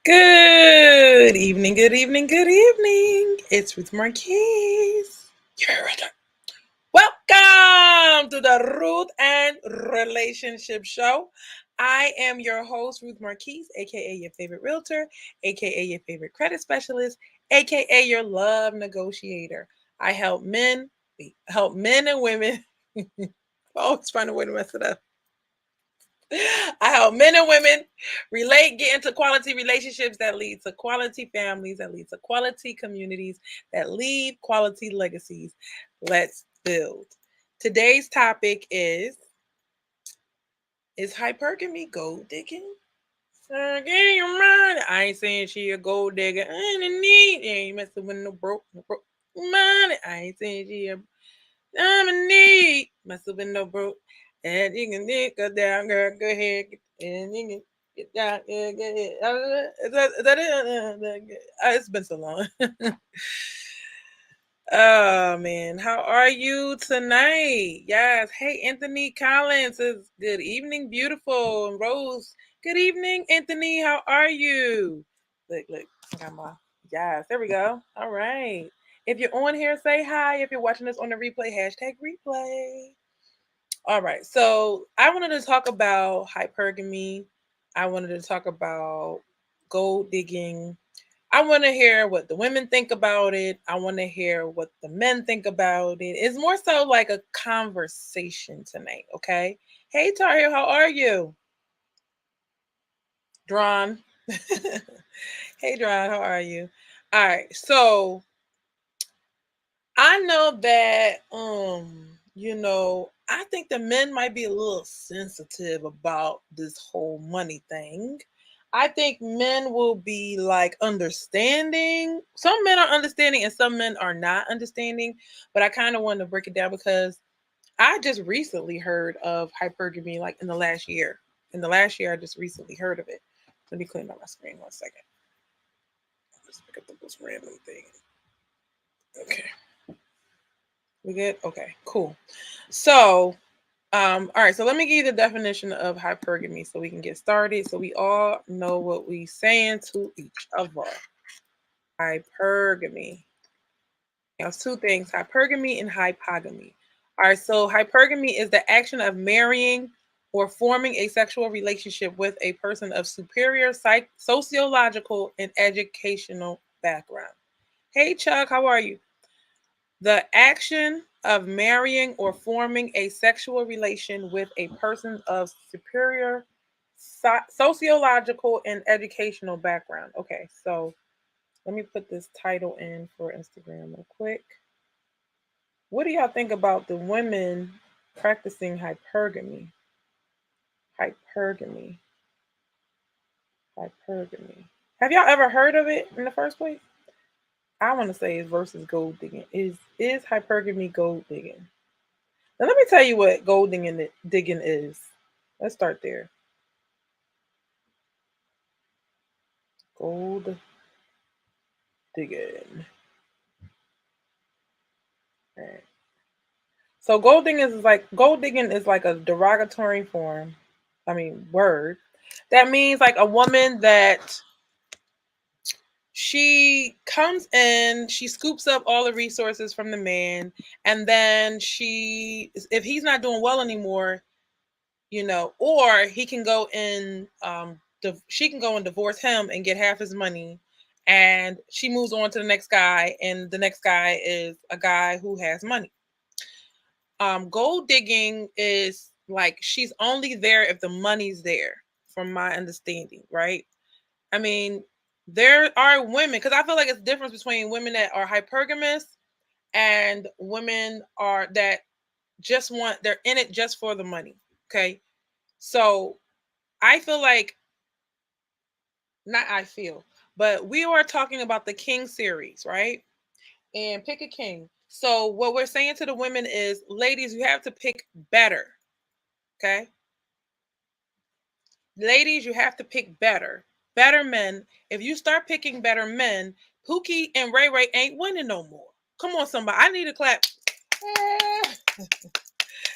Good evening, good evening, good evening. It's Ruth Marquise. Welcome to the Ruth and Relationship Show. I am your host, Ruth Marquise, aka your favorite realtor, aka your favorite credit specialist, aka your love negotiator. I help men and women. I always find a way to mess it up. I help men and women get into quality relationships that lead to quality families, that lead to quality communities, that leave quality legacies. Let's build. Today's topic is hypergamy gold digging? Get your mind. I ain't saying she a gold digger. Underneath, ain't messing with no broke money. I ain't saying she a underneath, messing with no broke. And you can dig her down, girl. Go ahead, and you can get down. Yeah, go ahead. Is that it? It's been so long. Oh man, how are you tonight? Yes. Hey, Anthony Collins says good evening, beautiful. And Rose, good evening, Anthony. How are you? Look, I got my yes. There we go. All right. If you're on here, say hi. If you're watching this on the replay, hashtag replay. All right. So I wanted to talk about hypergamy. I wanted to talk about gold digging. I want to hear what the women think about it. I want to hear what the men think about it. It's more so like a conversation tonight, okay? Hey, Tahir, how are you? Dron. Hey, Dron, how are you? All right, so I know that, I think the men might be a little sensitive about this whole money thing. I think men will be like understanding. Some men are understanding and some men are not understanding. But I kind of want to break it down because I just recently heard of hypergamy like in the last year. In the last year, I just recently heard of it. Let me clean up my screen 1 second. Just pick up the most random thing. Okay. We good? Okay, cool. So all right, so let me give you the definition of hypergamy so we can get started so we all know what we saying to each other. Hypergamy. Now, it's two things, hypergamy and hypogamy. All right, so hypergamy is the action of marrying or forming a sexual relationship with a person of superior sociological and educational background. Hey, Chuck, how are you? The action of marrying or forming a sexual relation with a person of superior sociological and educational background. Okay, so let me put this title in for Instagram real quick. What do y'all think about the women practicing hypergamy? Hypergamy. Hypergamy. Have y'all ever heard of it in the first place? I want to say is versus gold digging. Is hypergamy gold digging? Now let me tell you what digging is. Let's start there. Gold digging. All right. So gold digging is like a derogatory form. Word that means like a woman that she comes in, she scoops up all the resources from the man, and then if he's not doing well anymore, or he can go and she can go and divorce him and get half his money, and she moves on to the next guy, and the next guy is a guy who has money. Gold digging is like she's only there if the money's there, from my understanding, right? I mean, there are women, because I feel like it's a difference between women that are hypergamous and women are that they're in it just for the money. Okay. So I feel like, not I feel, but we are talking about the King series, right? And pick a king. So what we're saying to the women is, ladies, you have to pick better. Okay. Ladies, you have to pick better. Better men. If you start picking better men, Pookie and Ray Ray ain't winning no more. Come on, somebody. I need a clap.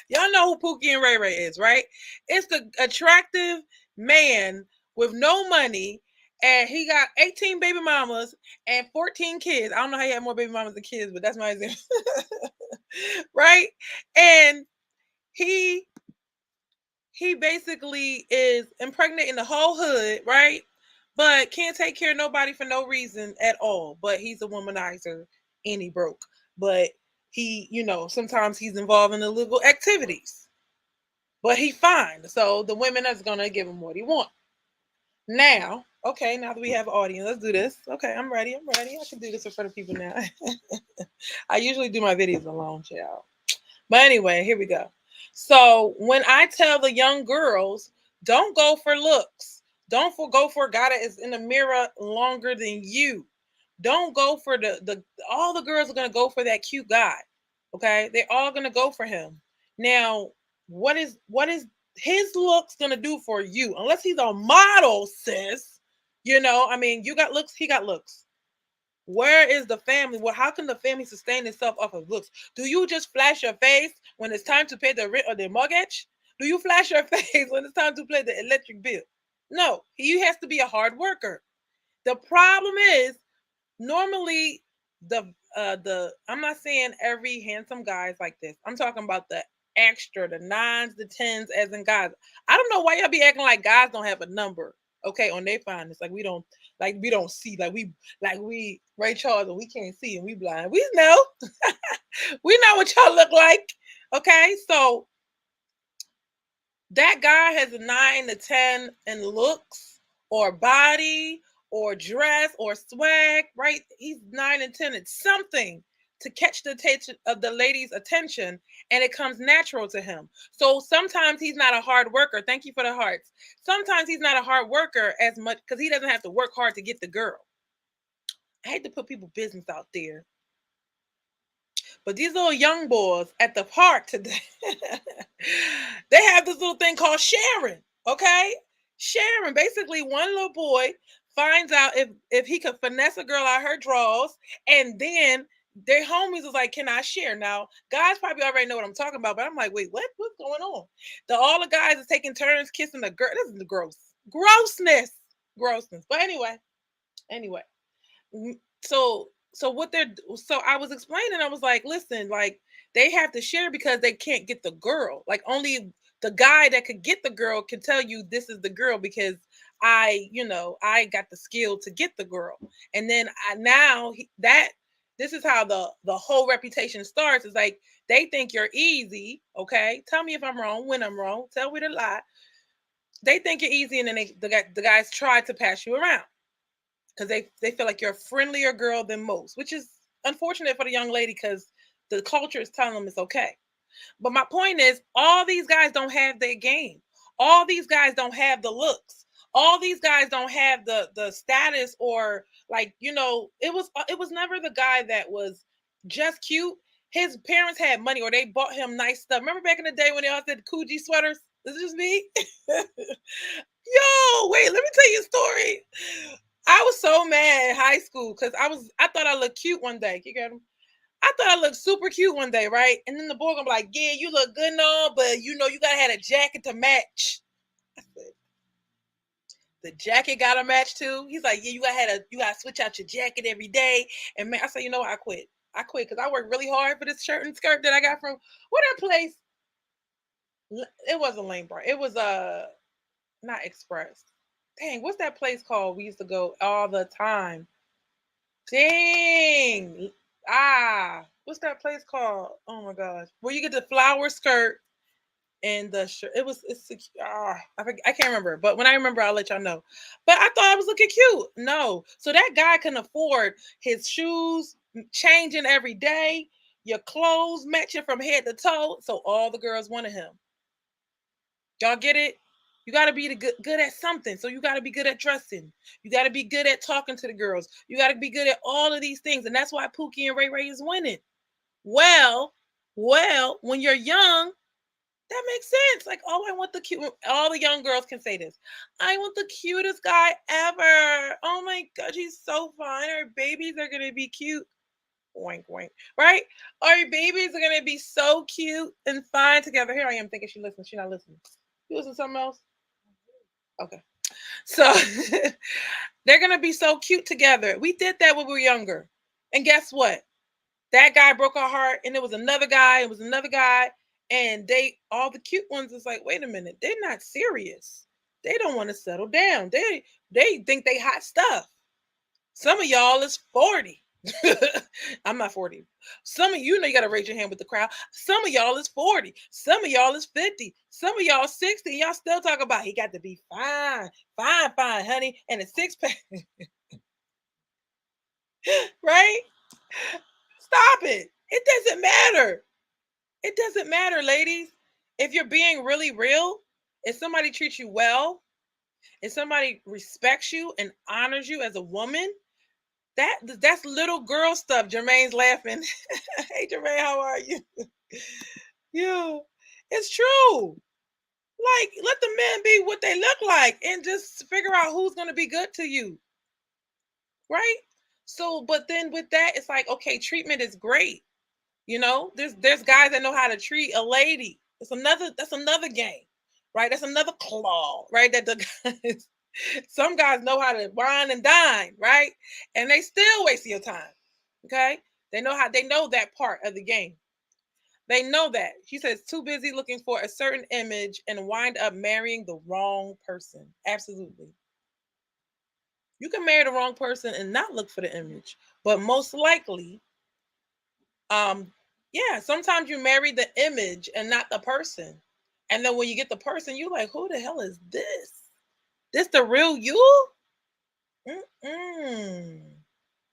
Y'all know who Pookie and Ray Ray is, right? It's the attractive man with no money, and he got 18 baby mamas and 14 kids. I don't know how he had more baby mamas than kids, but that's my example. Right? And he he basically is impregnating the whole hood, right? But can't take care of nobody for no reason at all. But he's a womanizer and he broke. But he, sometimes he's involved in illegal activities. But he fine. So the women is gonna give him what he wants. Now, okay, now that we have audience, let's do this. Okay, I'm ready. I'm ready. I can do this in front of people now. I usually do my videos alone, child. But anyway, here we go. So when I tell the young girls, don't go for looks. Go for a guy that is in the mirror longer than you. Don't go for the all the girls are gonna go for that cute guy. Okay, they're all gonna go for him. Now, what is his looks gonna do for you? Unless he's a model, sis. I mean, you got looks, he got looks. Where is the family? Well, how can the family sustain itself off of looks? Do you just flash your face when it's time to pay the rent or the mortgage? Do you flash your face when it's time to pay the electric bill? No, he has to be a hard worker. The problem is normally the I'm not saying every handsome guy is like this. I'm talking about the extra, the nines, the tens, as in guys. I don't know why y'all be acting like guys don't have a number. Okay, on their finest, like we don't see, like we Ray Charles and we can't see and we blind. We know, we know what y'all look like. Okay, so that guy has a 9 to 10 in looks or body or dress or swag, right? He's 9 and 10. It's something to catch the attention of the lady's attention, and it comes natural to him. So sometimes he's not a hard worker. Thank you for the hearts. Sometimes he's not a hard worker as much because he doesn't have to work hard to get the girl. I hate to put people business out there, but these little young boys at the park today, they have this little thing called sharing. Okay, sharing. Basically, one little boy finds out if he could finesse a girl out her drawers, and then their homies was like, "Can I share?" Now, guys probably already know what I'm talking about, but I'm like, "Wait, what? What's going on?" All the guys is taking turns kissing the girl. This is the grossness. But anyway, so what they're so I was explaining, I was like, listen, like they have to share because they can't get the girl. Like only the guy that could get the girl can tell you this is the girl because I got the skill to get the girl. And then that this is how the whole reputation starts. Is like they think you're easy. Okay, tell me if I'm wrong. When I'm wrong, tell me the lie. They think you're easy, and then the guys try to pass you around because they feel like you're a friendlier girl than most, which is unfortunate for the young lady because the culture is telling them it's okay. But my point is, all these guys don't have their game. All these guys don't have the looks. All these guys don't have the status or it was never the guy that was just cute. His parents had money or they bought him nice stuff. Remember back in the day when they all said Coogee sweaters? This is just me. Yo, wait, let me tell you a story. I was so mad in high school because I thought I looked cute one day. You get him? I thought I looked super cute one day, right? And then the boy gonna be like, "Yeah, you look good and all, but you gotta have a jacket to match." I said, "The jacket gotta match too." He's like, "Yeah, you gotta switch out your jacket every day." And man, I said, "You know what? I quit. I quit because I worked really hard for this shirt and skirt that I got from what that place. It wasn't Lane Bryant. It was not Express. Dang, what's that place called? We used to go all the time. Dang. What's that place called? Oh my gosh. Where you get the flower skirt and the shirt. I can't remember. But when I remember, I'll let y'all know. But I thought I was looking cute. No. So that guy can afford his shoes changing every day, your clothes matching from head to toe. So all the girls wanted him. Y'all get it? You got to be good at something. So you got to be good at dressing. You got to be good at talking to the girls. You got to be good at all of these things. And that's why Pookie and Ray is winning. Well, when you're young, that makes sense. Like, oh, I want the cute. All the young girls can say this. I want the cutest guy ever. Oh my gosh, he's so fine. Our babies are going to be cute. Wink, wink. Right? Our babies are going to be so cute and fine together. Here I am thinking she listens. She's not listening. You listen to something else? Okay. So they're gonna be so cute together. We did that when we were younger. And guess what? That guy broke our heart, and it was another guy, it was another guy, and they all the cute ones was like, wait a minute, they're not serious. They don't want to settle down. They think they hot stuff. Some of y'all is 40. I'm not 40. Some of you know you gotta raise your hand with the crowd. Some of y'all is 40. Some of y'all is 50. Some of y'all 60. Y'all still talk about he got to be fine, fine, fine, honey, and a six pack. Right? Stop it. It doesn't matter. It doesn't matter, ladies. If you're being really real, if somebody treats you well, if somebody respects you and honors you as a woman, that's little girl stuff. Jermaine's laughing. Hey, Jermaine, how are you? Yeah, it's true. Like, let the men be what they look like and just figure out who's going to be good to you. Right? So, but then with that, it's like, okay, treatment is great. You know, there's guys that know how to treat a lady. That's another game, right? That's another claw, right? That the guys, some guys know how to wine and dine, right? And they still waste your time. Okay, they know that part of the game. They know that. She says too busy looking for a certain image and wind up marrying the wrong person. Absolutely. You can marry the wrong person and not look for the image, but most likely yeah, sometimes you marry the image and not the person. And then when you get the person, you're like, who the hell is this? This the real you? Mm-mm.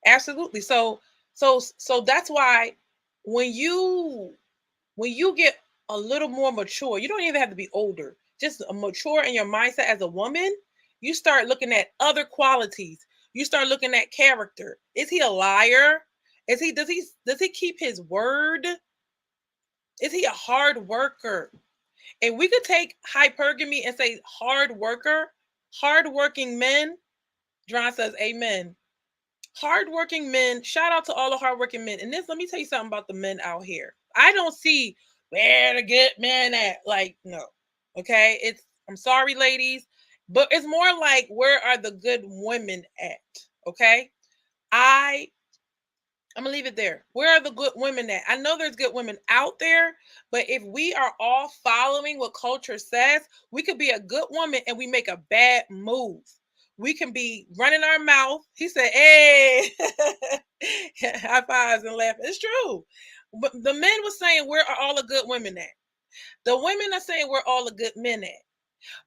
Absolutely. So that's why when you get a little more mature, you don't even have to be older, just mature in your mindset as a woman, you start looking at other qualities. You start looking at character. Is he a liar? Does he keep his word? Is he a hard worker? If we could take hypergamy and say hard worker, hardworking men, John says amen. Hardworking men, shout out to all the hardworking men. And this, let me tell you something about the men out here. I don't see where the good men at. Like, no. Okay. I'm sorry, ladies, but it's more like where are the good women at? Okay. I I'm gonna leave it there. Where are the good women at? I know there's good women out there, but if we are all following what culture says, we could be a good woman and we make a bad move. We can be running our mouth. He said, "Hey, high fives and laughing." It's true. But the men were saying, "Where are all the good women at?" The women are saying, "Where are all the good men at?"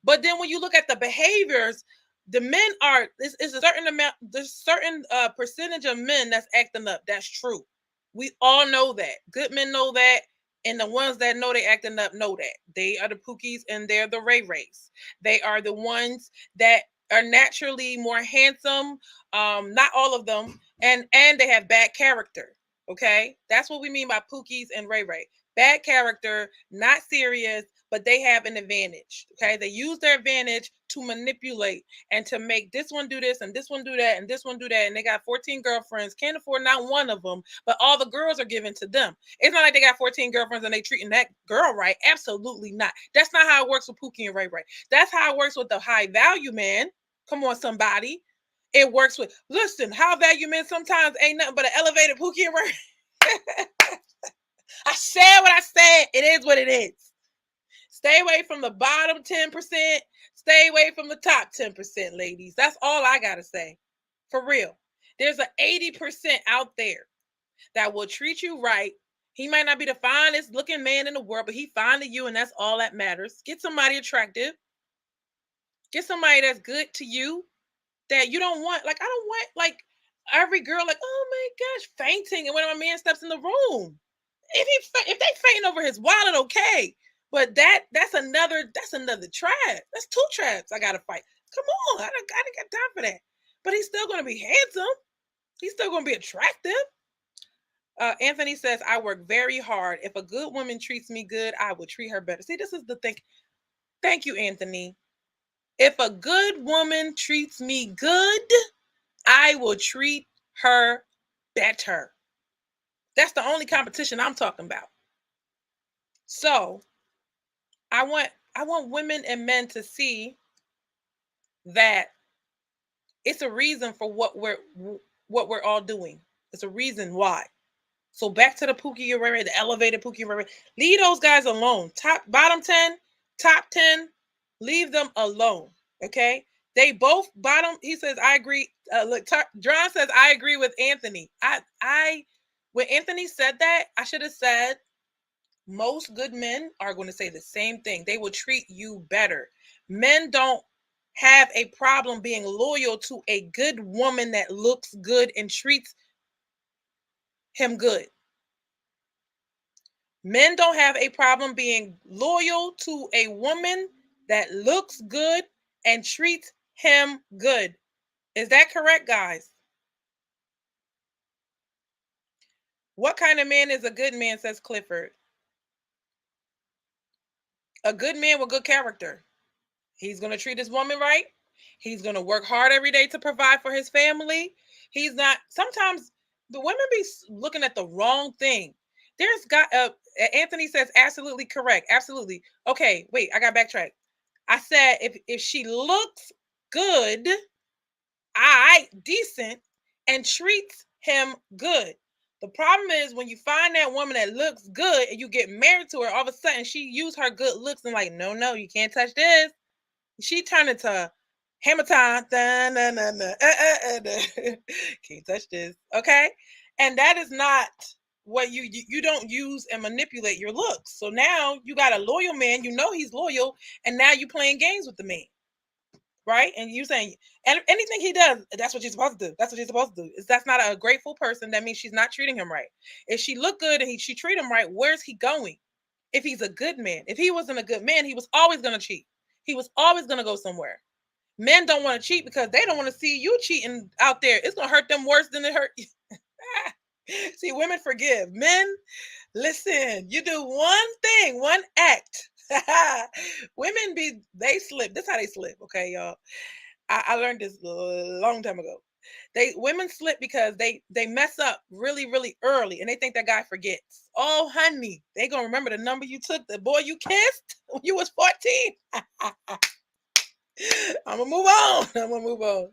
But then when you look at the behaviors, the men are is a certain amount, there's certain percentage of men that's acting up. That's true. We all know that. Good men know that. And the ones that know they acting up know that. They are the Pookies and they're the Ray Rays. They are the ones that are naturally more handsome. Not all of them. And they have bad character. Okay. That's what we mean by Pookies and Ray Ray. Bad character, not serious, but they have an advantage. Okay. They use their advantage to manipulate and to make this one do this and this one do that and this one do that. And they got 14 girlfriends, can't afford not one of them, but all the girls are given to them. It's not like they got 14 girlfriends and they treating that girl right. Absolutely not. That's not how it works with Pookie and Ray Ray. That's how it works with the high value man. Come on, somebody. It works with, listen, high value men sometimes ain't nothing but an elevated Pookie and Ray. I said what I said. It is what it is. Stay away from the bottom 10%. Stay away from the top 10%, ladies. That's all I got to say. For real. There's an 80% out there that will treat you right. He might not be the finest looking man in the world, but he fine to you, and that's all that matters. Get somebody attractive. Get somebody that's good to you that you don't want. Like, I don't want, like, every girl, like, oh my gosh, fainting. And when my man steps in the room, if they faint over his wallet, okay. But that's another trap. That's two traps I gotta fight. Come on, I don't got time for that. But he's still gonna be handsome. He's still gonna be attractive. Anthony says, I work very hard. If a good woman treats me good, I will treat her better. See, this is the thing. Thank you, Anthony. If a good woman treats me good, I will treat her better. That's the only competition I'm talking about. So I want women and men to see that It's a reason for what we're all doing. It's a reason why. So back to the Pookie and Ray, the elevated Pookie and Ray. Leave those guys alone. Bottom 10, top 10, leave them alone. Okay. They both bottom. He says, I agree. Look, John says, I agree with Anthony. When Anthony said that, I should have said, most good men are going to say the same thing. They will treat you better. Men don't have a problem being loyal to a good woman that looks good and treats him good. Men don't have a problem being loyal to a woman that looks good and treats him good. Is that correct, guys? What kind of man is a good man, says Clifford? A good man with good character. He's going to treat his woman right. He's going to work hard every day to provide for his family. He's not, sometimes the women be looking at the wrong thing. There's got, Anthony says, absolutely correct. Absolutely. Okay, wait, I got backtrack. I said, if she looks good, decent, and treats him good. The problem is when you find that woman that looks good and you get married to her, all of a sudden she used her good looks and like, no, you can't touch this. She turned into hammer time. Can't touch this. Okay. And that is not what you don't use and manipulate your looks. So now you got a loyal man, you know he's loyal, and now you playing games with the man. Right? And you saying, and anything he does, that's what you're supposed to do. That's what you're supposed to do. If that's not a grateful person, that means she's not treating him right. If she look good and she treat him right, where's he going? If he's a good man. If he wasn't a good man, he was always going to cheat. He was always going to go somewhere. Men don't want to cheat because they don't want to see you cheating out there. It's going to hurt them worse than it hurt you. See, women forgive. Men, listen, you do one thing, one act. Women they slip. This is how they slip, okay, y'all. I learned this a long time ago. Women slip because they mess up really, really early and they think that guy forgets. Oh, honey, they gonna remember the number you took, the boy you kissed when you was 14. I'm gonna move on.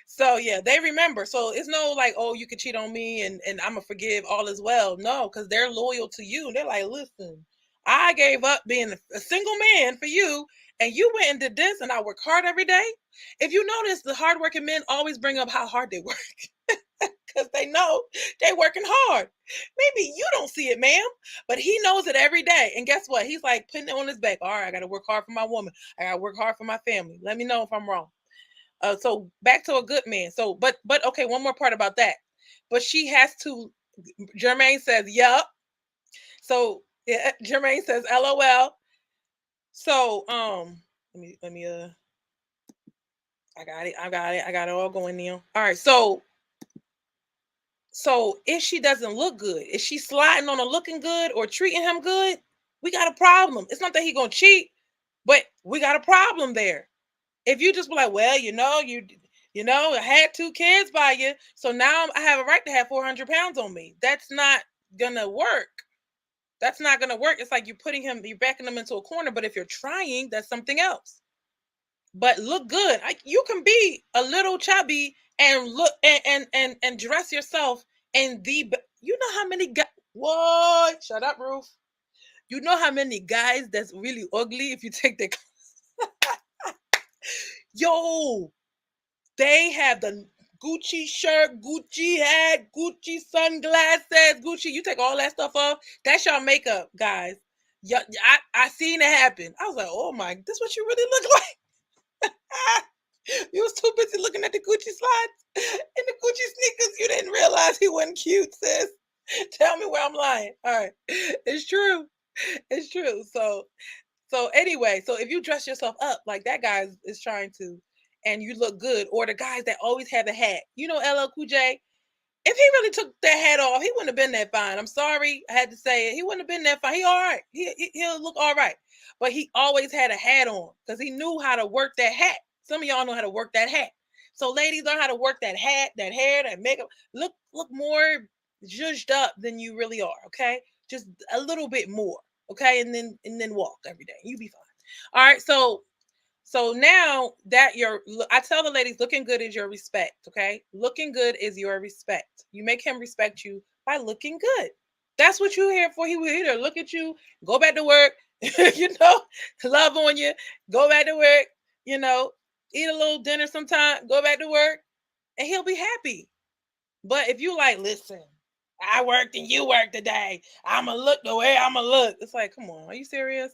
So yeah, they remember. So it's no like, oh, you could cheat on me and I'm gonna forgive, all is well. No, because they're loyal to you. They're like, listen, I gave up being a single man for you, and you went and did this, and I work hard every day. If you notice, the hardworking men always bring up how hard they work. Because they know they're working hard. Maybe you don't see it, ma'am, but he knows it every day. And guess what? He's like putting it on his back. All right, I got to work hard for my woman. I got to work hard for my family. Let me know if I'm wrong. So back to a good man. So, but okay, one more part about that. But she has to. Jermaine says, "Yup." So yeah, Jermaine says, "LOL." So let me I got it all going now. All right, so if she doesn't look good, if she's sliding on a looking good or treating him good, we got a problem. It's not that he gonna cheat, but we got a problem there. If you just be like, well, I had 2 kids by you, so now I have a right to have 400 pounds on me. That's not gonna work. That's not gonna work. It's like you're backing him into a corner. But if you're trying, that's something else. But look good. You can be a little chubby and look and dress yourself in the. You know how many guys? What? Shut up, Ruth. You know how many guys that's really ugly if you take their. Yo, they have the Gucci shirt, Gucci hat, Gucci sunglasses, Gucci. You take all that stuff off. That's your makeup, guys. Yeah, I seen it happen. I was like, oh my, this what you really look like. You was too busy looking at the Gucci slides and the Gucci sneakers. You didn't realize he wasn't cute, sis. Tell me where I'm lying. All right. It's true. It's true. So anyway, so if you dress yourself up like that guy is trying to, and you look good, or the guys that always have a hat, LL Cool J, if he really took that hat off, he wouldn't have been that fine. I'm sorry, I had to say it. He wouldn't have been that fine. He all right. He'll look all right. But he always had a hat on because he knew how to work that hat. Some of y'all know how to work that hat. So ladies, learn how to work that hat, that hair, that makeup. Look more zhuzhed up than you really are. Okay, just a little bit more. Okay, and then walk every day. You be fine. All right. So So now that I tell the ladies, looking good is your respect, okay? Looking good is your respect. You make him respect you by looking good. That's what you're here for. He will either look at you, go back to work, love on you, go back to work, eat a little dinner sometime, go back to work, and he'll be happy. But if you like, listen, I worked and you worked today, I'ma look the way I'ma look. It's like, come on, are you serious?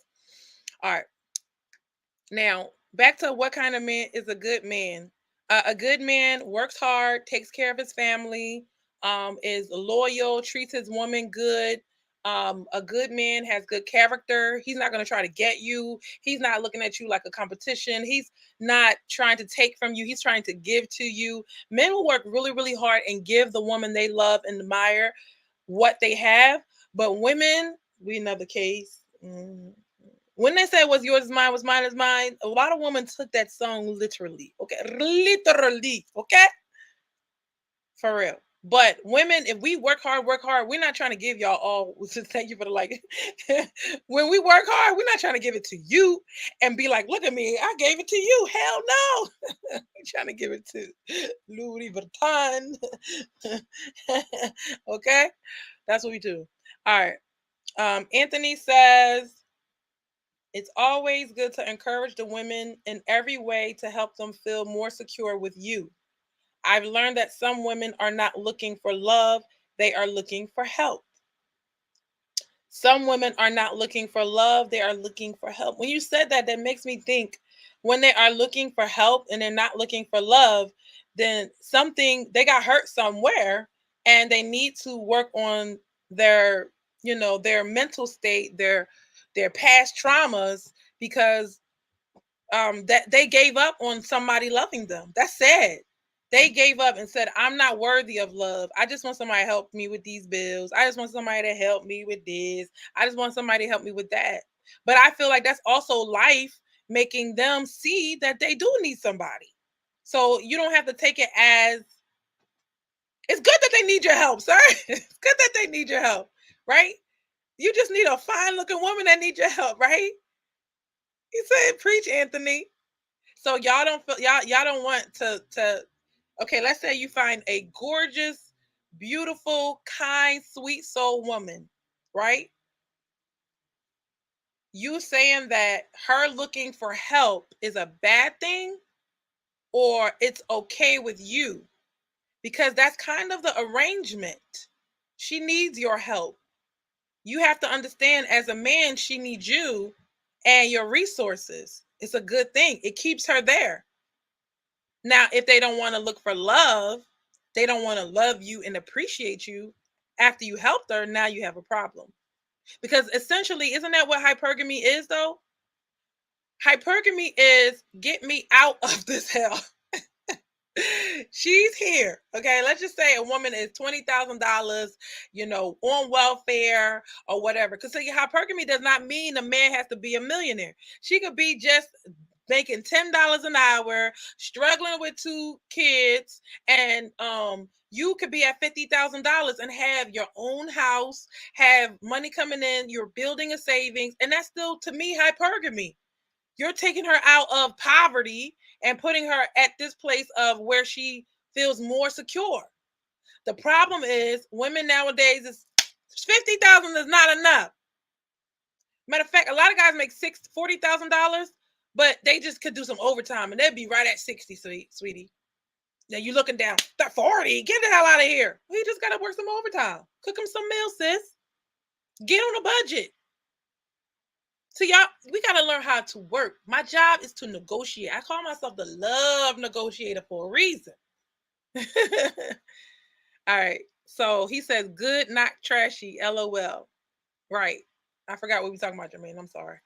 All right. Now, back to what kind of man is a good man. A good man works hard, takes care of his family, is loyal, treats his woman good. A good man has good character. He's not going to try to get you. He's not looking at you like a competition. He's not trying to take from you. He's trying to give to you. Men will work really, really hard and give the woman they love and admire what they have. But women, we know the case. When they say what's yours is mine, what's mine is mine, a lot of women took that song literally. Okay. Literally. Okay. For real. But women, if we work hard, we're not trying to give y'all all. Thank you for the like. When we work hard, we're not trying to give it to you and be like, look at me, I gave it to you. Hell no. We're trying to give it to Louis Vuitton. Okay. That's what we do. All right. Anthony says, it's always good to encourage the women in every way to help them feel more secure with you. I've learned that some women are not looking for love, they are looking for help. Some women are not looking for love, they are looking for help. When you said that, that makes me think when they are looking for help and they're not looking for love, then they got hurt somewhere and they need to work on their, their mental state, their past traumas, because that they gave up on somebody loving them. That's sad. They gave up and said, I'm not worthy of love. I just want somebody to help me with these bills. I just want somebody to help me with this. I just want somebody to help me with that. But I feel like that's also life making them see that they do need somebody. So you don't have to take it as, it's good that they need your help, sir. It's good that they need your help, right? You just need a fine looking woman that needs your help, right? He said, preach, Anthony. So y'all don't feel y'all don't want to okay, let's say you find a gorgeous, beautiful, kind, sweet soul woman, right? You saying that her looking for help is a bad thing, or it's okay with you? Because that's kind of the arrangement. She needs your help. You have to understand, as a man, she needs you and your resources. It's a good thing. It keeps her there. Now, if they don't want to look for love, they don't want to love you and appreciate you after you helped her, now you have a problem. Because essentially, isn't that what hypergamy is, though? Hypergamy is get me out of this hell. She's here. Okay. Let's just say a woman is $20,000, on welfare or whatever. Because hypergamy does not mean a man has to be a millionaire. She could be just making $10 an hour, struggling with 2 kids, and you could be at $50,000 and have your own house, have money coming in, you're building a savings, and that's still, to me, hypergamy. You're taking her out of poverty and putting her at this place of where she feels more secure. The problem is women nowadays is $50,000 is not enough. Matter of fact, a lot of guys make $40,000, but they just could do some overtime and they'd be right at 60, sweetie. Now you looking down, that 40, get the hell out of here. We just gotta work some overtime. Cook them some meals, sis. Get on a budget. So y'all, we got to learn how to work. My job is to negotiate. I call myself the love negotiator for a reason. All right. So he says, good, not trashy, LOL. Right. I forgot what we were talking about, Jermaine. I'm sorry.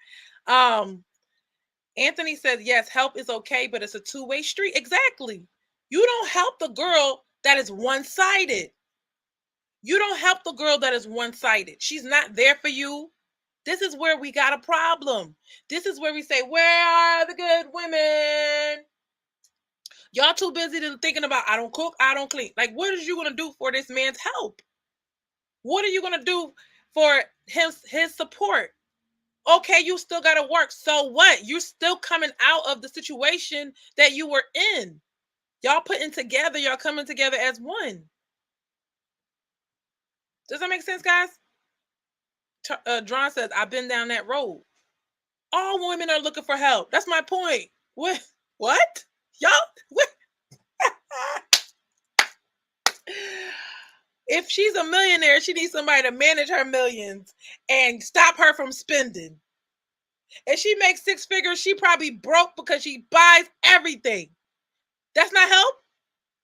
Anthony says, yes, help is okay, but it's a two-way street. Exactly. You don't help the girl that is one-sided. You don't help the girl that is one-sided. She's not there for you. This is where we got a problem. This is where we say, where are the good women? Y'all too busy thinking about, I don't cook, I don't clean. Like, what are you going to do for this man's help? What are you going to do for his support? Okay, you still got to work. So what? You're still coming out of the situation that you were in. Y'all putting together, y'all coming together as one. Does that make sense, guys? Dron says, I've been down that road. All women are looking for help. That's my point. What? What? Y'all? What? If she's a millionaire, she needs somebody to manage her millions and stop her from spending. If she makes six figures, she probably broke because she buys everything. That's not help.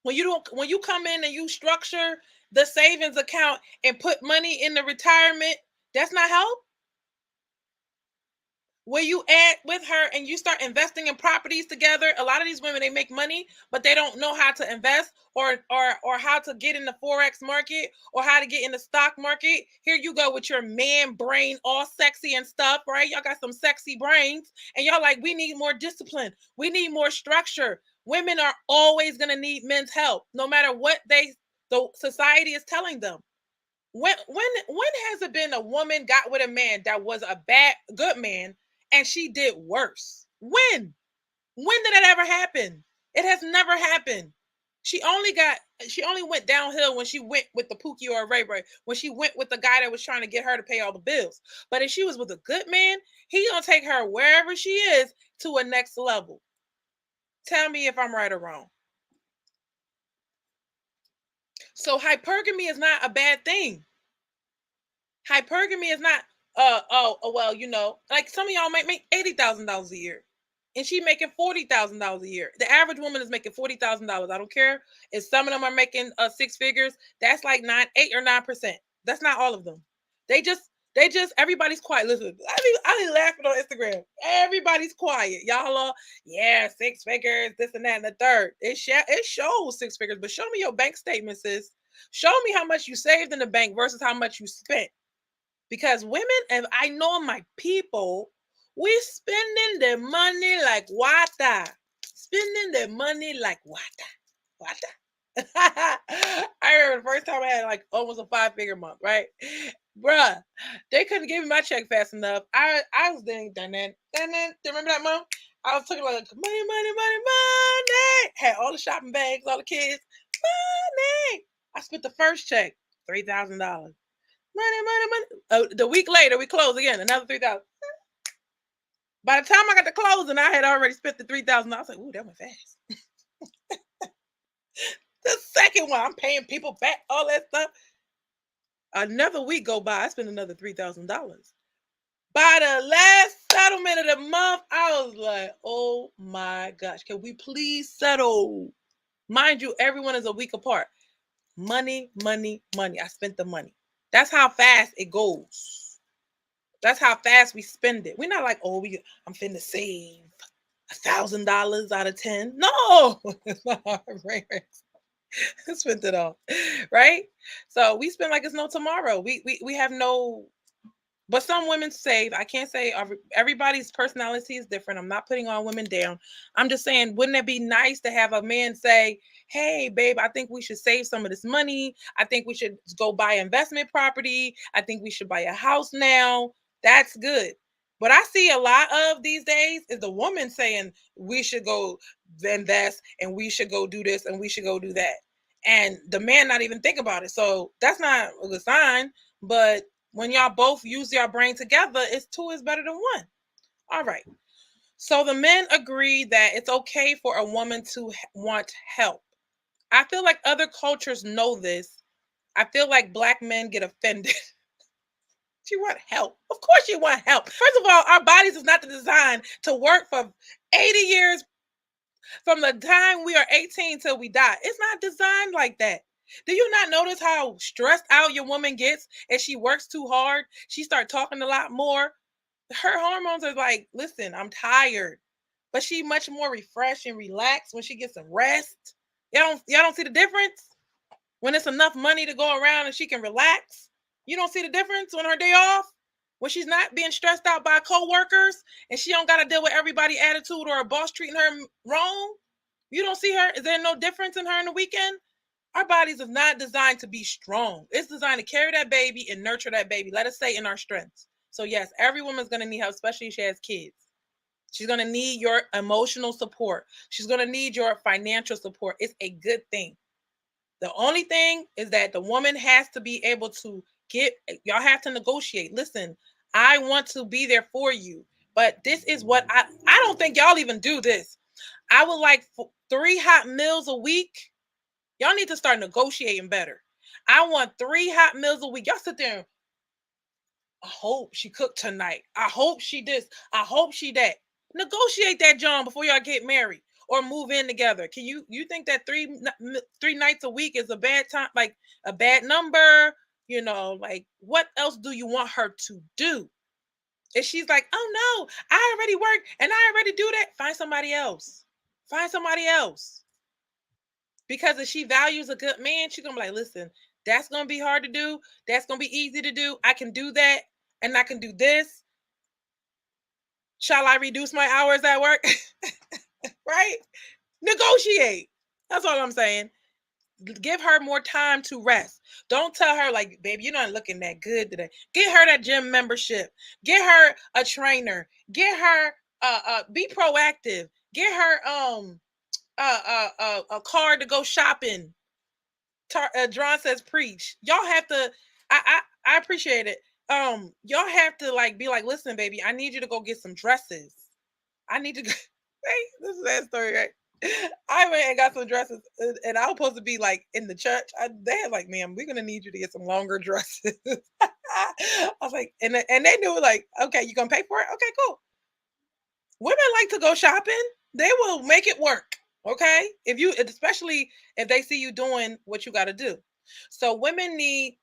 When you come in and you structure the savings account and put money in the retirement, that's not help. Where you at with her and you start investing in properties together. A lot of these women, they make money, but they don't know how to invest or how to get in the forex market or how to get in the stock market. Here you go with your man brain all sexy and stuff, right? Y'all got some sexy brains and y'all like, we need more discipline, we need more structure. Women are always going to need men's help no matter what the society is telling them. When has it been a woman got with a man that was a good man and she did worse? When? When did that ever happen? It has never happened. She only went downhill when she went with the Pookie or Ray Ray, when she went with the guy that was trying to get her to pay all the bills. But if she was with a good man, he gonna take her wherever she is to a next level. Tell me if I'm right or wrong. So hypergamy is not a bad thing. Hypergamy is not well, like some of y'all might make $80,000 a year and she making $40,000 a year. The average woman is making $40,000. I don't care if some of them are making six figures. That's like 8 or 9%. That's not all of them. They just everybody's quiet. Listen, I be laughing on Instagram. Everybody's quiet. Y'all are, yeah, six figures, this and that and the third. It shows six figures, but show me your bank statement, sis. Show me how much you saved in the bank versus how much you spent. Because women, and I know my people, we spending their money like water. Spending their money like water. Water. I remember the first time I had like almost a 5-figure month, right? Bruh, they couldn't give me my check fast enough. I was doing dun. Remember that month? I was talking like money. Had all the shopping bags, all the kids. Money. I spent the first check, $3,000. Money. The week later, we closed again, another 3,000. By the time I got to closing, I had already spent the 3,000. I was like, "Ooh, that went fast." The second one, I'm paying people back, all that stuff. Another week go by, I spent another $3,000. By the last settlement of the month, I was like, "Oh my gosh, can we please settle?" Mind you, everyone is a week apart. Money. I spent the money. That's how fast it goes. That's how fast we spend it. We're not like, oh, I'm finna save $1,000 out of 10. No, spent it all, right? So we spend like it's no tomorrow. We have no. But some women save. I can't say everybody's personality is different. I'm not putting all women down. I'm just saying, wouldn't it be nice to have a man say, "Hey, babe, I think we should save some of this money. I think we should go buy investment property. I think we should buy a house now." That's good. But I see a lot of these days is the woman saying we should go invest and we should go do this and we should go do that. And the man not even think about it. So that's not a good sign. But when y'all both use your brain together, it's two is better than one. All right. So the men agree that it's okay for a woman to want help. I feel like other cultures know this. I feel like black men get offended. She want help. Of course you want help. First of all, our bodies is not designed to work for 80 years from the time we are 18 till we die. It's not designed like that. Do you not notice how stressed out your woman gets if she works too hard? She start talking a lot more. Her hormones are like, listen, I'm tired. But she much more refreshed and relaxed when she gets some rest. Y'all don't see the difference? When it's enough money to go around and she can relax. You don't see the difference on her day off? When she's not being stressed out by co-workers and she don't got to deal with everybody's attitude or a boss treating her wrong? You don't see her? Is there no difference in her in the weekend? Our bodies is not designed to be strong. It's designed to carry that baby and nurture that baby. Let us stay in our strengths. So yes, every woman's gonna need help, especially if she has kids. She's gonna need your emotional support. She's gonna need your financial support. It's a good thing. The only thing is that the woman has to be able to y'all have to negotiate. Listen, I want to be there for you, but this is what I don't think y'all even do this. I would like 3 hot meals a week. Y'all need to start negotiating better. I want 3 hot meals a week. Y'all sit there and, I hope she cooked tonight. I hope she this. I hope she that. Negotiate that, John, before y'all get married or move in together. Can you think that three nights a week is a bad time, like a bad number? You know, like what else do you want her to do? If she's like, oh no, I already work and I already do that, find somebody else. Find somebody else. Because if she values a good man, she's gonna be like, listen, that's gonna be hard to do. That's gonna be easy to do. I can do that, and I can do this. Shall I reduce my hours at work? Right? Negotiate. That's all I'm saying. Give her more time to rest. Don't tell her, like, baby, you're not looking that good today. Get her that gym membership. Get her a trainer. Get her be proactive. Get her a car to go shopping. Dron says preach. Y'all have to. I appreciate it. Y'all have to like be like, listen, baby, I need you to go get some dresses. I need to go. Hey, this is that story, right? I went and got some dresses, and I was supposed to be like in the church. They had like, ma'am, we're gonna need you to get some longer dresses. I was like, and they knew like, okay, you gonna pay for it? Okay, cool. Women like to go shopping. They will make it work. Okay. Especially if they see you doing what you got to do. So women need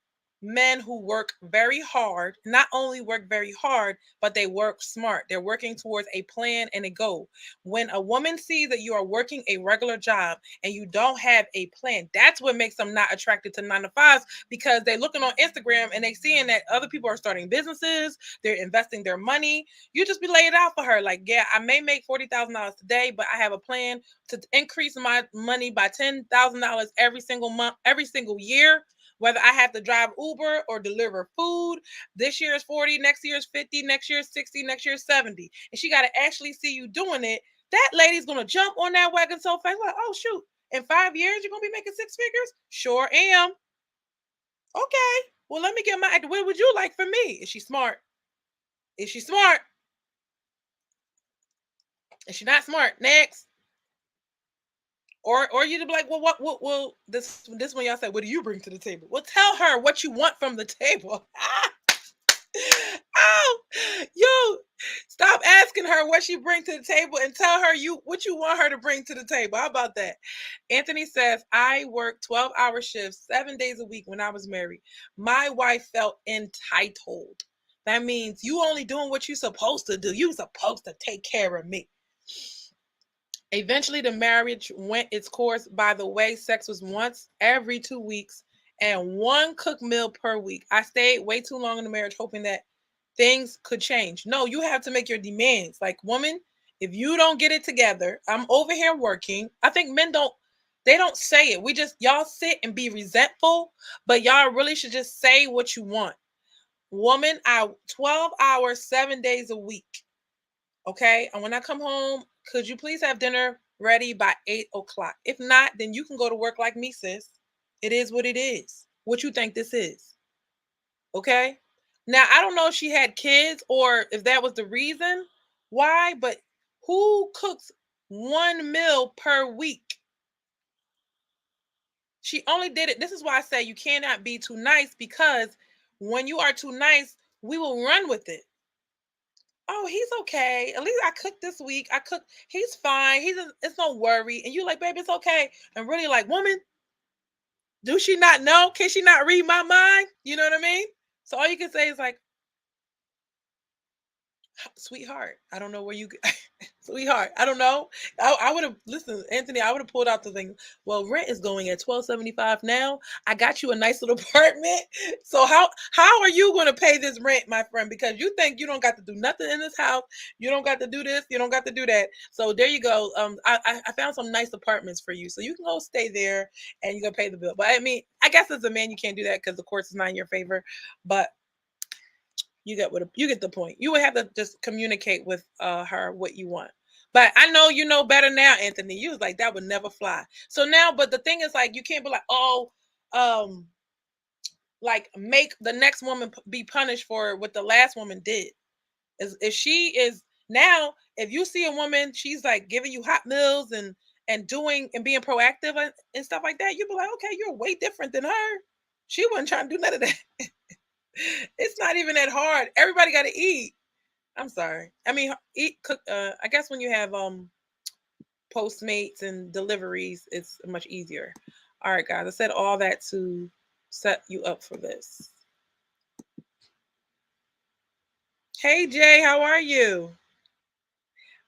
men who work very hard, not only work very hard, but they work smart. They're working towards a plan and a goal. When a woman sees that you are working a regular job and you don't have a plan, that's what makes them not attracted to 9 to 5s, because they're looking on Instagram and they seeing that other people are starting businesses, they're investing their money. You just be laying out for her like, yeah, I may make $40,000 today, but I have a plan to increase my money by $10,000 every single month, every single year. Whether I have to drive Uber or deliver food, this year is 40, next year is 50, next year is 60, next year is 70. And she got to actually see you doing it. That lady's going to jump on that wagon so fast. Like, oh, shoot, in 5 years, you're going to be making 6 figures? Sure am. Okay. Well, let me get what would you like for me? Is she smart? Is she smart? Is she not smart? Next. Or you'd be like, well, well, this one y'all said, what do you bring to the table? Well, tell her what you want from the table. Oh, yo, stop asking her what she brings to the table and tell her what you want her to bring to the table. How about that? Anthony says, I worked 12-hour shifts 7 days a week when I was married. My wife felt entitled. That means you only doing what you're supposed to do. You're supposed to take care of me. Eventually, the marriage went its course. By the way, sex was once every 2 weeks and one cooked meal per week. I stayed way too long in the marriage hoping that things could change. No, you have to make your demands. Like, woman, if you don't get it together, I'm over here working. I think men they don't say it. Y'all sit and be resentful, but y'all really should just say what you want. Woman, 12 hours, 7 days a week. Okay. And when I come home, could you please have dinner ready by 8 o'clock? If not, then you can go to work like me, sis. It is what it is. What you think this is? Okay. Now, I don't know if she had kids or if that was the reason why, but who cooks one meal per week? She only did it. This is why I say you cannot be too nice, because when you are too nice, we will run with it. Oh, he's okay. At least I cooked this week. He's fine. It's no worry. And you like, baby, it's okay. And really like, woman, do she not know? Can she not read my mind? You know what I mean? So all you can say is like, sweetheart, I don't know where you sweetheart, I don't know. I would have listened, Anthony, I would have pulled out the thing. Well, rent is going at $12.75 now. I got you a nice little apartment. So how are you going to pay this rent, my friend? Because you think you don't got to do nothing in this house. You don't got to do this, you don't got to do that. So there you go. I found some nice apartments for you. So you can go stay there and you're gonna pay the bill. But I mean, I guess as a man, you can't do that because the courts is not in your favor. But You get the point. You would have to just communicate with her what you want. But I know you know better now, Anthony. You was like, that would never fly. So now, but the thing is, like, you can't be like, oh, um, like make the next woman be punished for what the last woman did. If she is now, if you see a woman, she's like giving you hot meals and doing and being proactive and stuff like that, you'll be like, okay, you're way different than her. She wasn't trying to do none of that. It's not even that hard. Everybody got to eat. I'm sorry. I mean, eat cook. I guess when you have Postmates and deliveries, it's much easier. All right, guys. I said all that to set you up for this. Hey, Jay, how are you?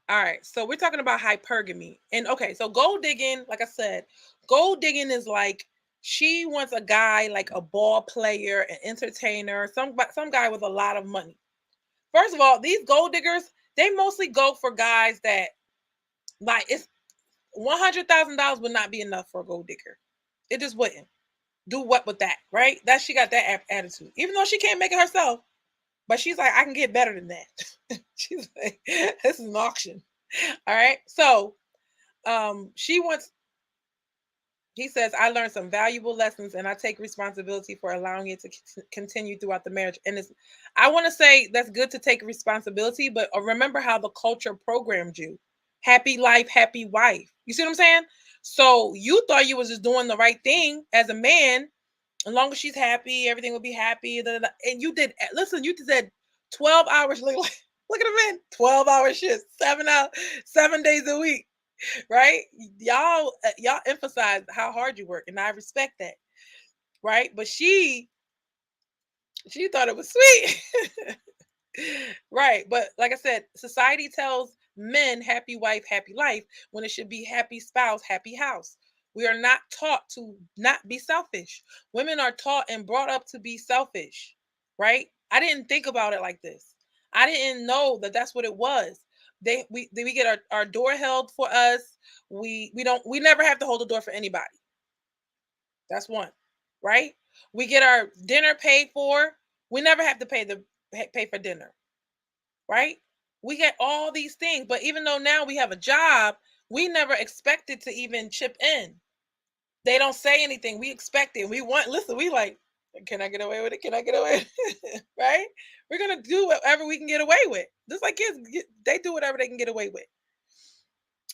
All right, so we're talking about hypergamy. And okay, so gold digging, like I said, gold digging is like she wants a guy like a ball player, an entertainer, some guy with a lot of money. First of all, these gold diggers, they mostly go for guys that like it's $100,000 would not be enough for a gold digger. It just wouldn't. Do what with that, right? That she got that attitude. Even though she can't make it herself, but she's like, I can get better than that. She's like, this is an auction. All right. So she wants, he says, I learned some valuable lessons and I take responsibility for allowing it to continue throughout the marriage. And it's, I want to say that's good to take responsibility, but remember how the culture programmed you. Happy life, happy wife. You see what I'm saying? So you thought you was just doing the right thing as a man. As long as she's happy, everything will be happy. And you did, listen, you said 12 hours. Look at the man, 12-hour shifts, 7 hours, 7 days a week. Right? Y'all emphasize how hard you work, and I respect that. Right? But she thought it was sweet. Right. But like I said, society tells men happy wife, happy life when it should be happy spouse, happy house. We are not taught to not be selfish. Women are taught and brought up to be selfish. Right? I didn't think about it like this. I didn't know that that's what it was. We get our door held for us. We never have to hold the door for anybody. That's one. Right? We get our dinner paid for. We never have to pay for dinner. Right? We get all these things, but even though now we have a job, we never expected to even chip in. They don't say anything. We expect it. We want, listen, we like, can I get away with it? Can I get away with it? Right? We're going to do whatever we can get away with. Just like kids, they do whatever they can get away with.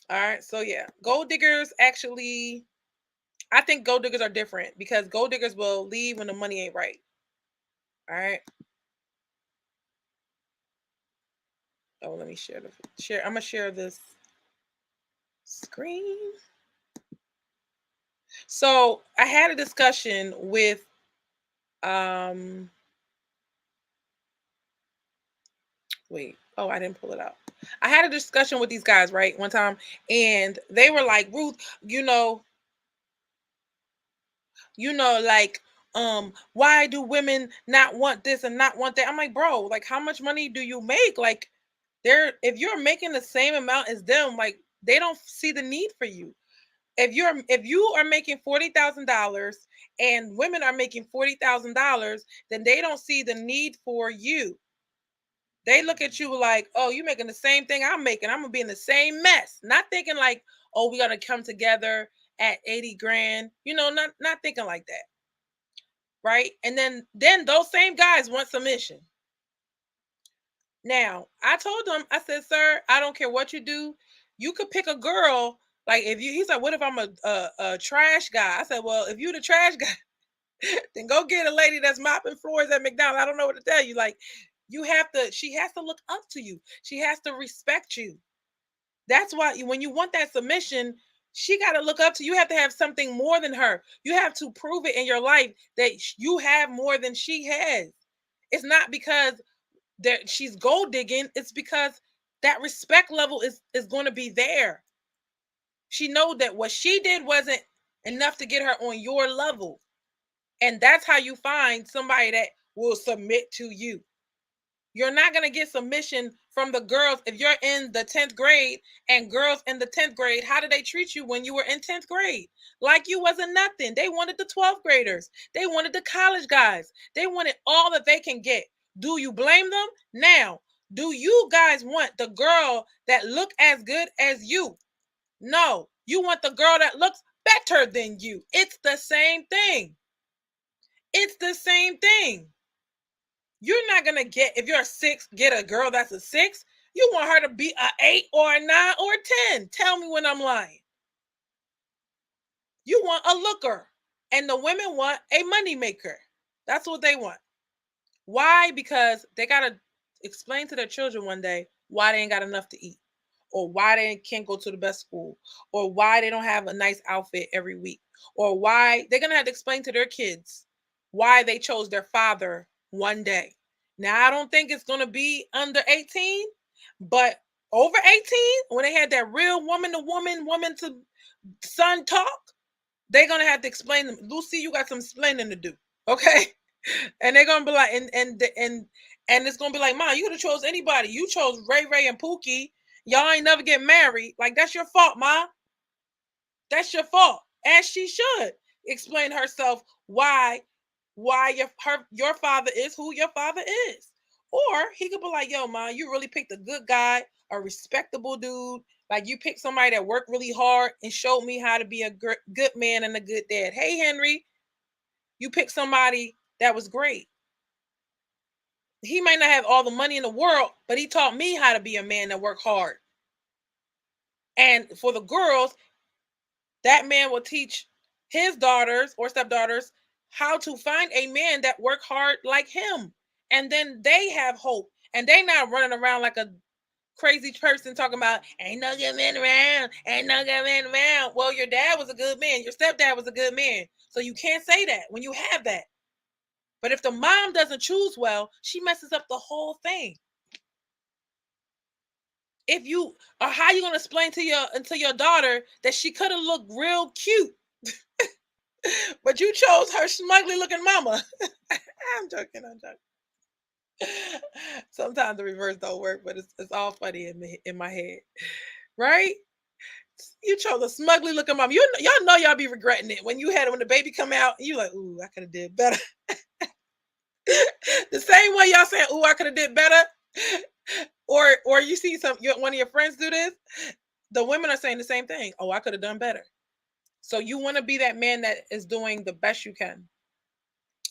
All right. So, yeah, gold diggers actually, I think gold diggers are different because gold diggers will leave when the money ain't right. All right. Oh, let me share. I'm going to share this screen. So I had a discussion with wait, oh, I didn't pull it out. I had a discussion with these guys, right, one time, and they were like, Ruth, like, why do women not want this and not want that? I'm like, bro, like, how much money do you make? Like, if you're making the same amount as them, like, they don't see the need for you. If you are making $40,000 and women are making $40,000, then they don't see the need for you. They look at you like, oh, you're making the same thing I'm making. I'm gonna be in the same mess. Not thinking like, oh, we gotta come together at 80 grand. Not thinking like that. Right. And then those same guys want submission. Now, I told them, I said, sir, I don't care what you do. You could pick a girl. Like he's like, what if I'm a trash guy? I said, well, if you're the trash guy, then go get a lady that's mopping floors at McDonald's. I don't know what to tell you. Like, she has to look up to you. She has to respect you. That's why when you want that submission, she got to look up to you. You have to have something more than her. You have to prove it in your life that you have more than she has. It's not because that she's gold digging. It's because that respect level is going to be there. She know that what she did wasn't enough to get her on your level. And that's how you find somebody that will submit to you. You're not going to get submission from the girls if you're in the 10th grade and girls in the 10th grade. How did they treat you when you were in 10th grade? Like you wasn't nothing. They wanted the 12th graders. They wanted the college guys. They wanted all that they can get. Do you blame them? Now, do you guys want the girl that look as good as you? No, you want the girl that looks better than you. It's the same thing. It's the same thing. You're not gonna get, if you're a 6, get a girl that's a 6. You want her to be a 8 or a 9 or a 10. Tell me when I'm lying. You want a looker, and the women want a money maker. That's what they want. Why? Because they gotta explain to their children one day why they ain't got enough to eat, or why they can't go to the best school, or why they don't have a nice outfit every week, or why they're gonna have to explain to their kids why they chose their father one day. Now, I don't think it's gonna be under 18, but over 18, when they had that real woman to woman, woman to son talk, they're gonna have to explain them. Lucy, you got some explaining to do. Okay. And they're gonna be like, and it's gonna be like, Mom, you could have chose anybody. You chose Ray and Pookie. Y'all ain't never get married. Like, that's your fault, Ma. That's your fault. As she should explain herself why your father is who your father is. Or he could be like, yo, Ma, you really picked a good guy, a respectable dude. Like, you picked somebody that worked really hard and showed me how to be a good man and a good dad. Hey, Henry, you picked somebody that was great. He might not have all the money in the world, but he taught me how to be a man that worked hard. And for the girls, that man will teach his daughters or stepdaughters how to find a man that work hard like him. And then they have hope. And they not running around like a crazy person talking about ain't no good man around, ain't no good man around. Well, your dad was a good man, your stepdad was a good man. So you can't say that when you have that. But if the mom doesn't choose well, she messes up the whole thing. If you, or how you gonna explain to your daughter that she could have looked real cute, but you chose her smugly looking mama? I'm joking. Sometimes the reverse don't work, but it's all funny in my head, right? You chose a smugly looking mama. Y'all know y'all be regretting it when the baby come out. You like, ooh, I could have did better. The same way y'all saying, ooh, I could have did better. Or you see one of your friends do this, the women are saying the same thing. Oh, I could have done better. So you want to be that man that is doing the best you can.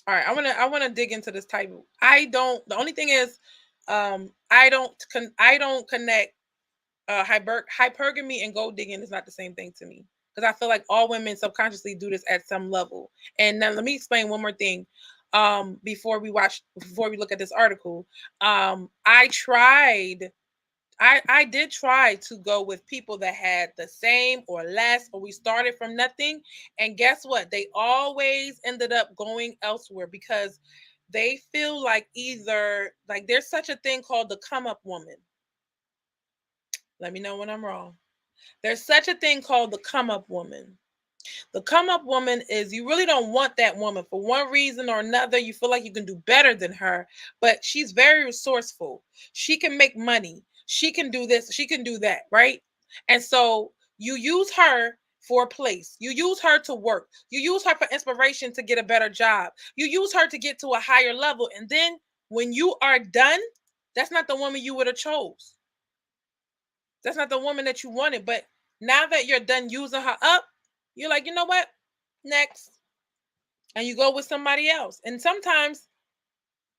All right, I want to dig into this type. The only thing is, I don't connect hypergamy and gold digging is not the same thing to me, because I feel like all women subconsciously do this at some level. And now let me explain one more thing. Before we look at this article, I did try to go with people that had the same or less, or we started from nothing. And guess what? They always ended up going elsewhere because they feel like either, like, there's such a thing called the come up woman. Let me know when I'm wrong. There's such a thing called the come up woman. The come up woman is, you really don't want that woman for one reason or another. You feel like you can do better than her, but she's very resourceful. She can make money. She can do this. She can do that, right? And so you use her for a place. You use her to work. You use her for inspiration to get a better job. You use her to get to a higher level. And then when you are done, that's not the woman you would have chose. That's not the woman that you wanted. But now that you're done using her up, you're like, you know what? Next. And you go with somebody else. And sometimes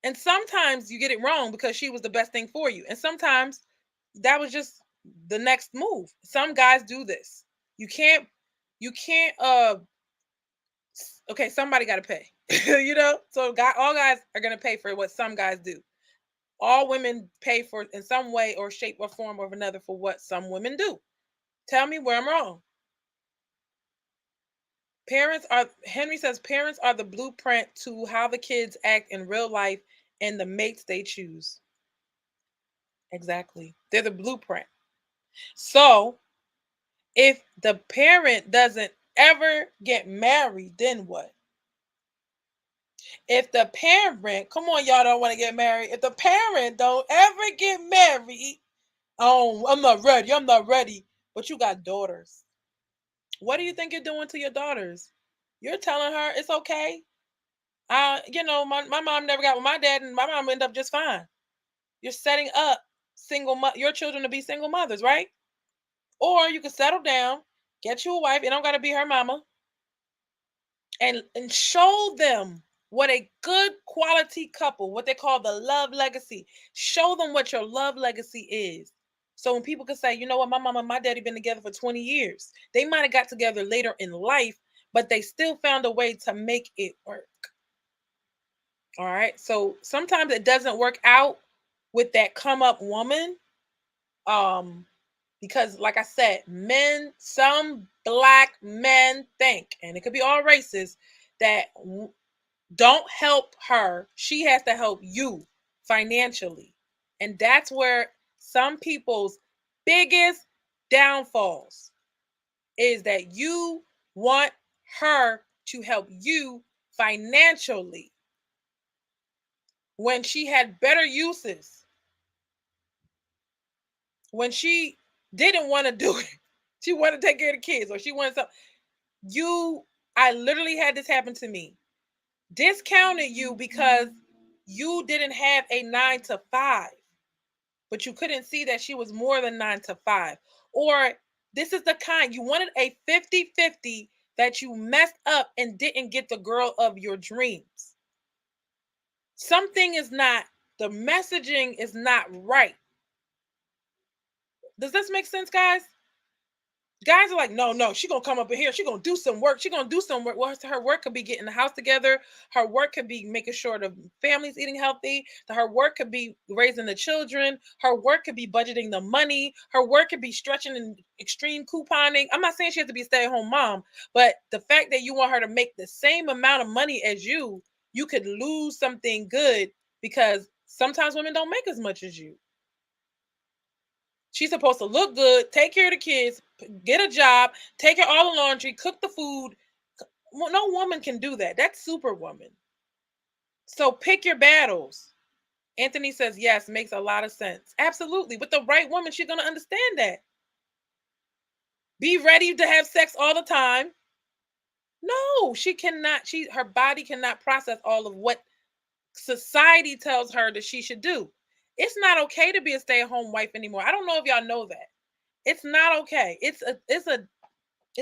you get it wrong because she was the best thing for you. And sometimes that was just the next move. Some guys do this. You can't okay, somebody got to pay. So all guys are going to pay for what some guys do. All women pay for in some way or shape or form or another for what some women do. Tell me where I'm wrong. Henry says parents are the blueprint to how the kids act in real life and the mates they choose. Exactly. They're the blueprint. So if the parent doesn't ever get married, then what? If the parent, come on, y'all don't want to get married. If the parent don't ever get married, oh, I'm not ready. But you got daughters. What do you think you're doing to your daughters? You're telling her it's okay. My mom never got with my dad, and my mom ended up just fine. You're setting up your children to be single mothers, right? Or you could settle down, get you a wife. It don't got to be her mama, and show them what a good quality couple, what they call the love legacy. Show them what your love legacy is. So when people can say, you know what, my mama and my daddy been together for 20 years. They might have got together later in life, but they still found a way to make it work. All right. So sometimes it doesn't work out with that come up woman. Because like I said, some black men think, and it could be all races, that don't help her. She has to help you financially. And that's where some people's biggest downfalls is that you want her to help you financially when she had better uses, when she didn't want to do it. She wanted to take care of the kids, or she wanted something. I literally had this happen to me. Discounted you because you didn't have a 9 to 5, but you couldn't see that she was more than 9 to 5. Or this is the kind, you wanted a 50-50 that you messed up and didn't get the girl of your dreams. Something is not, the messaging is not right. Does this make sense, guys? Guys are like, no, she gonna come up in here. She gonna do some work. She gonna do some work. Well, her work could be getting the house together. Her work could be making sure the family's eating healthy. Her work could be raising the children. Her work could be budgeting the money. Her work could be stretching and extreme couponing. I'm not saying she has to be a stay-at-home mom, but the fact that you want her to make the same amount of money as you could lose something good, because sometimes women don't make as much as you. She's supposed to look good, take care of the kids, get a job, take care of all the laundry, cook the food. No woman can do that. That's superwoman. So pick your battles. Anthony says, yes, makes a lot of sense. Absolutely. With the right woman, she's going to understand that. Be ready to have sex all the time. No, she cannot. Her body cannot process all of what society tells her that she should do. It's not okay to be a stay-at-home wife anymore. I don't know if y'all know that. It's not okay. Is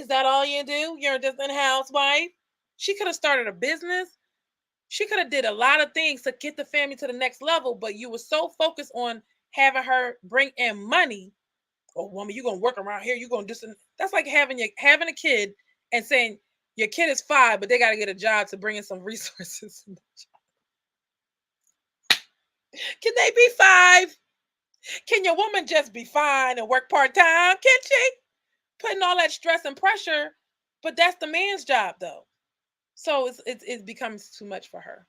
that all you do? You're just a housewife? She could have started a business. She could have did a lot of things to get the family to the next level, but you were so focused on having her bring in money. Oh, woman, you're gonna work around here. You're gonna do some. That's like having a kid and saying your kid is 5, but they got to get a job to bring in some resources. Can they be 5? Can your woman just be fine and work part-time? Can she? Putting all that stress and pressure, but that's the man's job though. So it becomes too much for her.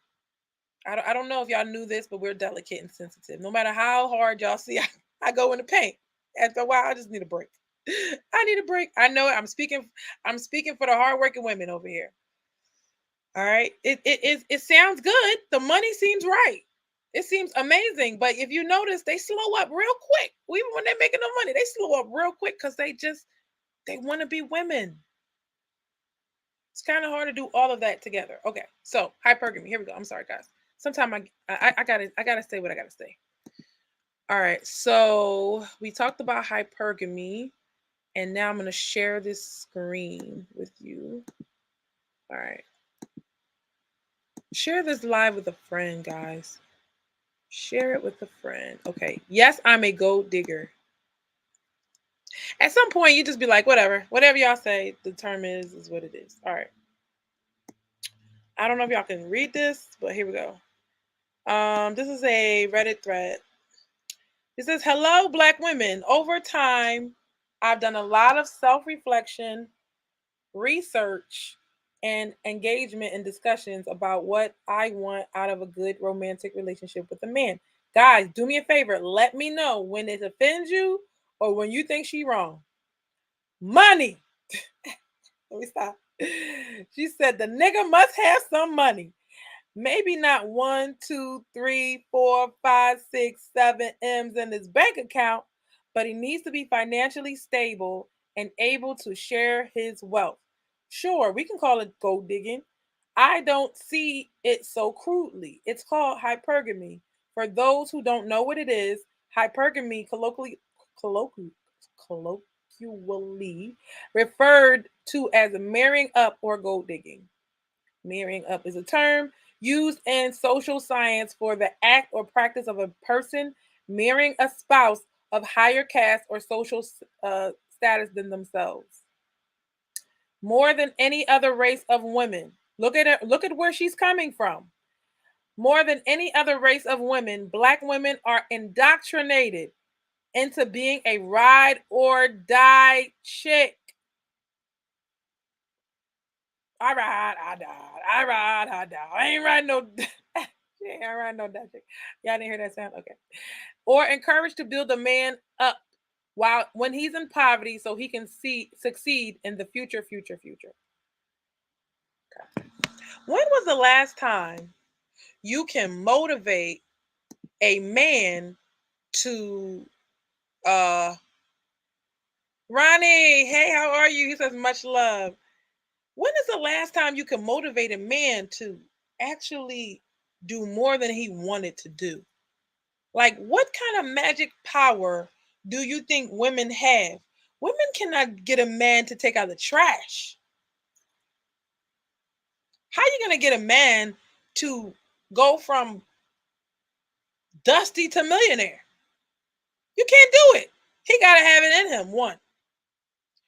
I don't know if y'all knew this, but we're delicate and sensitive. No matter how hard y'all see I go in the paint, after a while I just need a break. I need a break. I know it. I'm speaking for the hardworking women over here. All right. It sounds good. The money seems right. It seems amazing. But if you notice, they slow up real quick. Even when they're making the money, they slow up real quick because they want to be women. It's kind of hard to do all of that together. Okay, so hypergamy. Here we go. I'm sorry, guys. Sometimes I gotta say what I gotta say. All right, so we talked about hypergamy, and now I'm gonna share this screen with you. All right, share this live with a friend, guys. Share it with a friend. Okay. Yes, I'm a gold digger. At some point, you just be like, whatever y'all say. The term is what it is. All right. I don't know if y'all can read this, but here we go. This is a Reddit thread. It says, hello, Black women. Over time, I've done a lot of self-reflection, research, and engagement in discussions about what I want out of a good romantic relationship with a man. Guys, do me a favor. Let me know when it offends you or when you think she's wrong. Money. Let me stop. She said the nigga must have some money. Maybe not 1, 2, 3, 4, 5, 6, 7 M's in his bank account, but he needs to be financially stable and able to share his wealth. Sure, we can call it gold digging. I don't see it so crudely. It's called hypergamy. For those who don't know what it is, hypergamy colloquially, colloquially referred to as marrying up or gold digging. Marrying up is a term used in social science for the act or practice of a person marrying a spouse of higher caste or social status than themselves. More than any other race of women, look at her, look at where she's coming from. More than any other race of women, Black women are indoctrinated into being a ride or die chick. I ride, I die. I ride, I die. I ain't riding no. She ain't riding no die chick. Y'all didn't hear that sound? Okay. Or encouraged to build a man up while when he's in poverty, so he can succeed in the future. Okay. When was the last time you can motivate a man to Ronnie, hey, how are you? He says much love. When is the last time you can motivate a man to actually do more than he wanted to do? Like, what kind of magic power do you think women have? Women cannot get a man to take out the trash. How are you going to get a man to go from dusty to millionaire? You can't do it. He got to have it in him, one.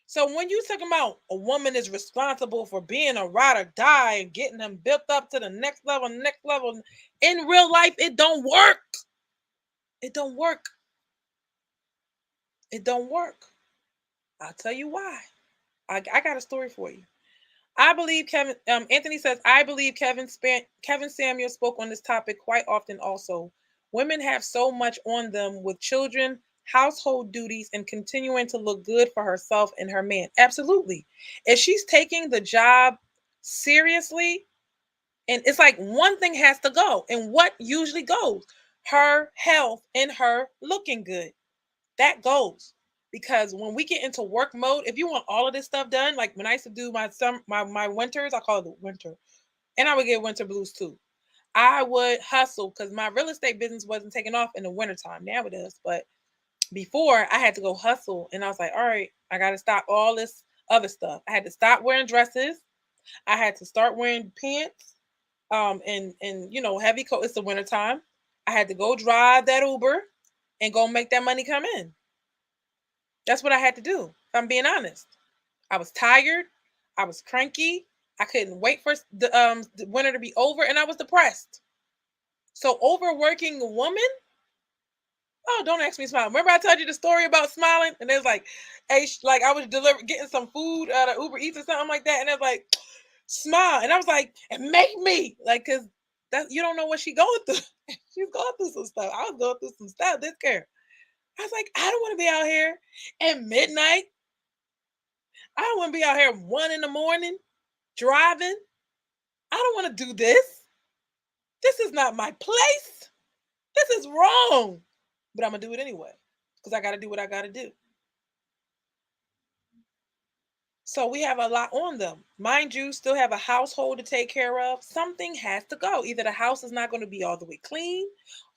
So when you talking about a woman is responsible for being a ride or die and getting him built up to the next level, in real life, it don't work. It don't work. It don't work. I'll tell you why. I got a story for you. I believe Kevin. Anthony says I believe Kevin Samuel spoke on this topic quite often. Also, women have so much on them with children, household duties, and continuing to look good for herself and her man. Absolutely, if she's taking the job seriously, and it's like one thing has to go, and what usually goes? Her health and her looking good. That goes. Because when we get into work mode, if you want all of this stuff done, like when I used to do my winters, I call it the winter, and I would get winter blues too. I would hustle because my real estate business wasn't taking off in the wintertime. Now it is, but before I had to go hustle, and I was like, all right, I got to stop all this other stuff. I had to stop wearing dresses. I had to start wearing pants, and heavy coat. It's the wintertime. I had to go drive that Uber and go make that money come in. That's what I had to do. If I'm being honest, I was tired. I was cranky. I couldn't wait for the winter to be over, and I was depressed. So overworking a woman. Oh, don't ask me to smile. Remember I told you the story about smiling, and there's like, hey, like I was getting some food out of Uber Eats or something like that, and it's like, smile, and I was like, and make me like, cause that you don't know what she's going through. She's going through some stuff. I was going through some stuff. This girl. I was like, I don't want to be out here at midnight. I don't want to be out here 1 a.m. driving. I don't want to do this. This is not my place. This is wrong. But I'm going to do it anyway because I got to do what I got to do. So we have a lot on them. Mind you, still have a household to take care of. Something has to go. Either the house is not going to be all the way clean.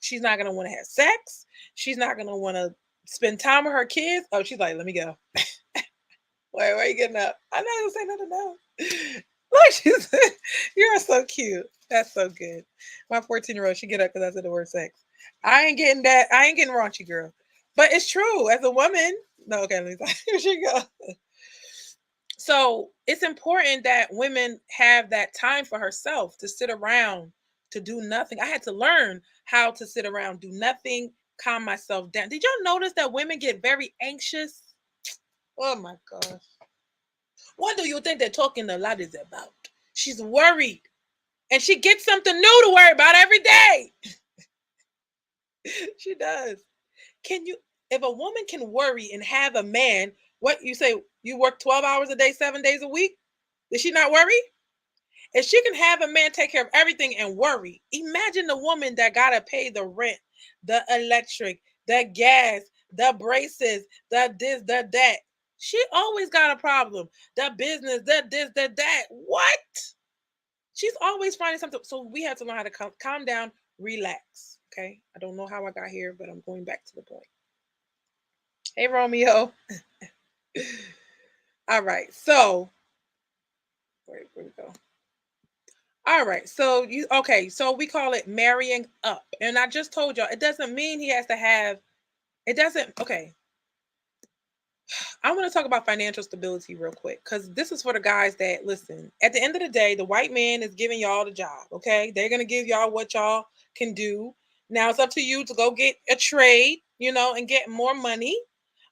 She's not going to want to have sex. She's not going to want to spend time with her kids. Oh, she's like, let me go. Wait, where are you getting up? I'm not going to say nothing now. Look, she's, you're so cute. That's so good. My 14-year-old, she get up because I said the word sex. I ain't getting that. I ain't getting raunchy, girl. But it's true. As a woman, no, okay, let me here she go. So it's important that women have that time for herself to sit around, to do nothing. I had to learn how to sit around, do nothing, calm myself down. Did y'all notice that women get very anxious? Oh my gosh. What do you think they're talking a lot is about? She's worried. And she gets something new to worry about every day. She does. Can you, if a woman can worry and have a man, what you say, you work 12 hours a day, 7 days a week? Does she not worry? If she can have a man take care of everything and worry, imagine the woman that got to pay the rent, the electric, the gas, the braces, the this, the that. She always got a problem. The business, the this, the that. What? She's always finding something. So we have to learn how to calm down, relax. Okay. I don't know how I got here, but I'm going back to the point. Hey, Romeo. All right. So, where we go? All right. So so we call it marrying up. And I just told y'all, it doesn't mean he has to have, it doesn't, okay. I want to talk about financial stability real quick because this is for the guys that listen. At the end of the day, the white man is giving y'all the job. Okay. They're going to give y'all what y'all can do. Now it's up to you to go get a trade, and get more money.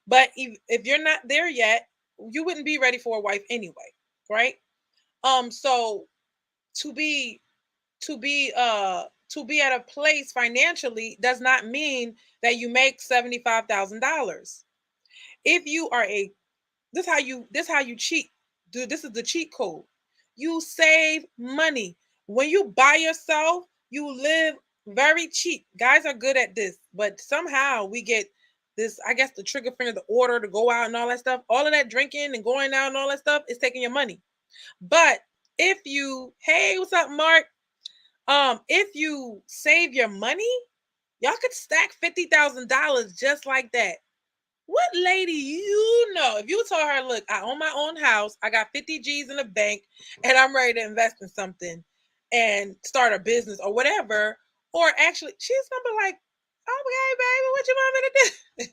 But if you're not there yet, you wouldn't be ready for a wife anyway. Right. So to be at a place financially does not mean that you make $75,000. If you are this how you cheat. Dude, this is the cheat code. You save money. When you buy yourself, you live very cheap. Guys are good at this, but somehow we get this, I guess, the trigger finger, the order to go out and all that stuff. All of that drinking and going out and all that stuff is taking your money. But if you, hey, what's up, Mark? If you save your money, y'all could stack $50,000 just like that. What lady if you told her, look, I own my own house, I got 50 G's in the bank, and I'm ready to invest in something and start a business or whatever, or actually, she's gonna be like, okay, baby, what you want me to do?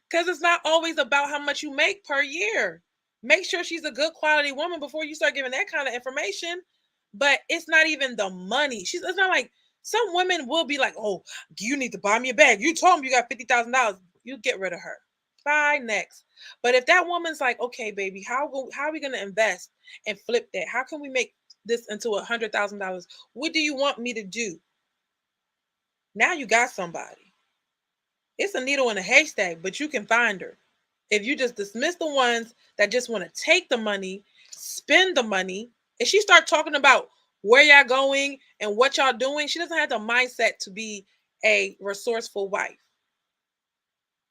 Because it's not always about how much you make per year. Make sure she's a good quality woman before you start giving that kind of information. But it's not even the money. It's not like some women will be like, oh, you need to buy me a bag. You told me you got $50,000. You get rid of her. Bye, next. But if that woman's like, okay, baby, how are we gonna invest and flip that? How can we make this into $100,000? What do you want me to do? Now you got somebody. It's a needle in a haystack, but you can find her. If you just dismiss the ones that just want to take the money, spend the money, and she start talking about where y'all going and what y'all doing, she doesn't have the mindset to be a resourceful wife.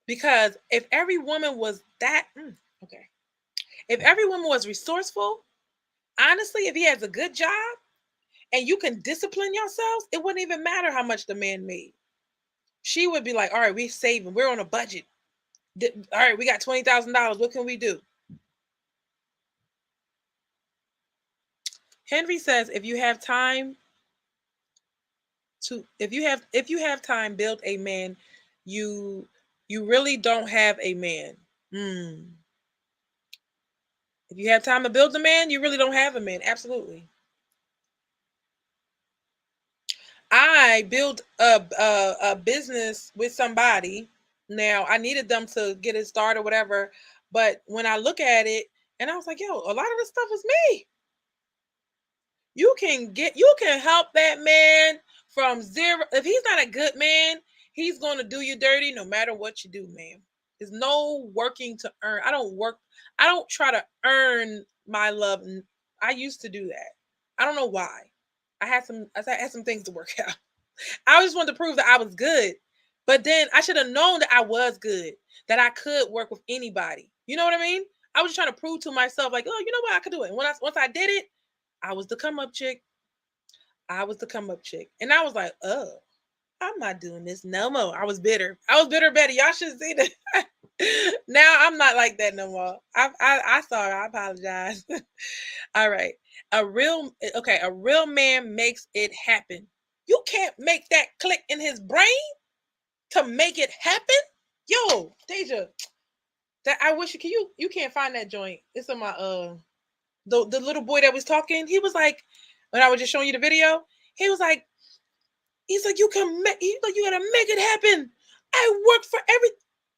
Because if every woman was if every woman was resourceful, honestly, if he has a good job and you can discipline yourselves, it wouldn't even matter how much the man made. She would be like, all right, we're saving, we're on a budget. All right, we got $20,000. What can we do? Henry says, if you have time, build a man. You really don't have a man. If you have time to build a man, you really don't have a man. Absolutely. I built a business with somebody. Now I needed them to get it started, whatever. But when I look at it, and I was like, yo, a lot of this stuff is me. You can help that man from zero. If he's not a good man, he's going to do you dirty no matter what you do, man. There's no working to earn. I don't try to earn my love. I used to do that. I don't know why. I had some things to work out. I just wanted to prove that I was good. But then I should have known that I was good, that I could work with anybody. You know what I mean? I was trying to prove to myself, like, oh, you know what? I could do it. And once I did it, I was the come up chick. And I was like, oh, I'm not doing this no more. I was bitter, Betty. Y'all should see that. Now I'm not like that no more. I sorry. I apologize. All right. A real man makes it happen. You can't make that click in his brain to make it happen. Yo, Deja, that I wish you can't find that joint. It's on my the little boy that was talking. He was like, when I was just showing you the video, he's like, you gotta make it happen. I work for every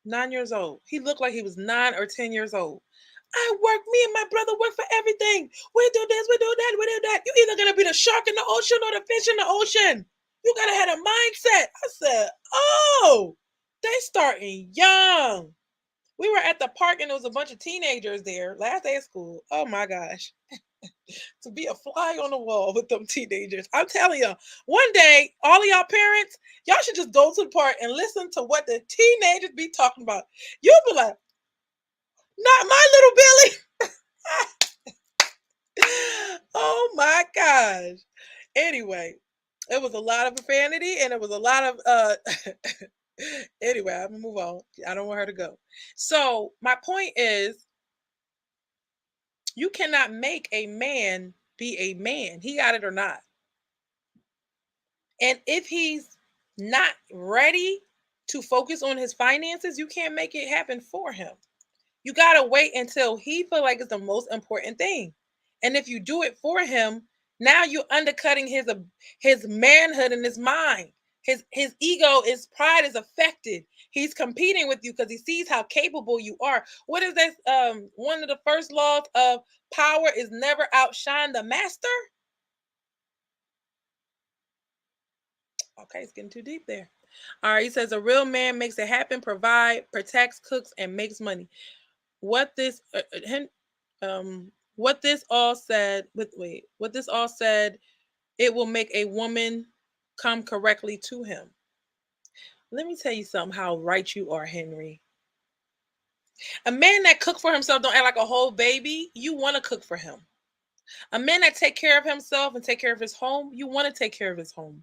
9 years old. He looked like he was 9 or 10 years old. Me and my brother work for everything. We do this, we do that, we do that. You either gonna be the shark in the ocean or the fish in the ocean. You gotta have a mindset. I said, oh, they starting young. We were at the park and there was a bunch of teenagers there last day of school. Oh my gosh. To be a fly on the wall with them teenagers. I'm telling y'all, one day, all of y'all parents, y'all should just go to the park and listen to what the teenagers be talking about. You'll be like, not my little Billy. Oh my gosh. Anyway, it was a lot of profanity and it was a lot of anyway, I'm gonna move on. I don't want her to go. So my point is you cannot make a man be a man. He got it or not. And if he's not ready to focus on his finances, you can't make it happen for him. You gotta wait until he feel like it's the most important thing. And if you do it for him, now you're undercutting his manhood and his mind. His ego, his pride is affected. He's competing with you because he sees how capable you are. What is this? One of the first laws of power is never outshine the master. Okay, it's getting too deep there. All right, he says a real man makes it happen, provide, protects, cooks, and makes money. What this what this all said with wait, what this all said, it will make a woman come correctly to him. Let me tell you something how right you are, Henry. A man that cook for himself don't act like a whole baby. You want to cook for him. A man that take care of himself and take care of his home, you want to take care of his home.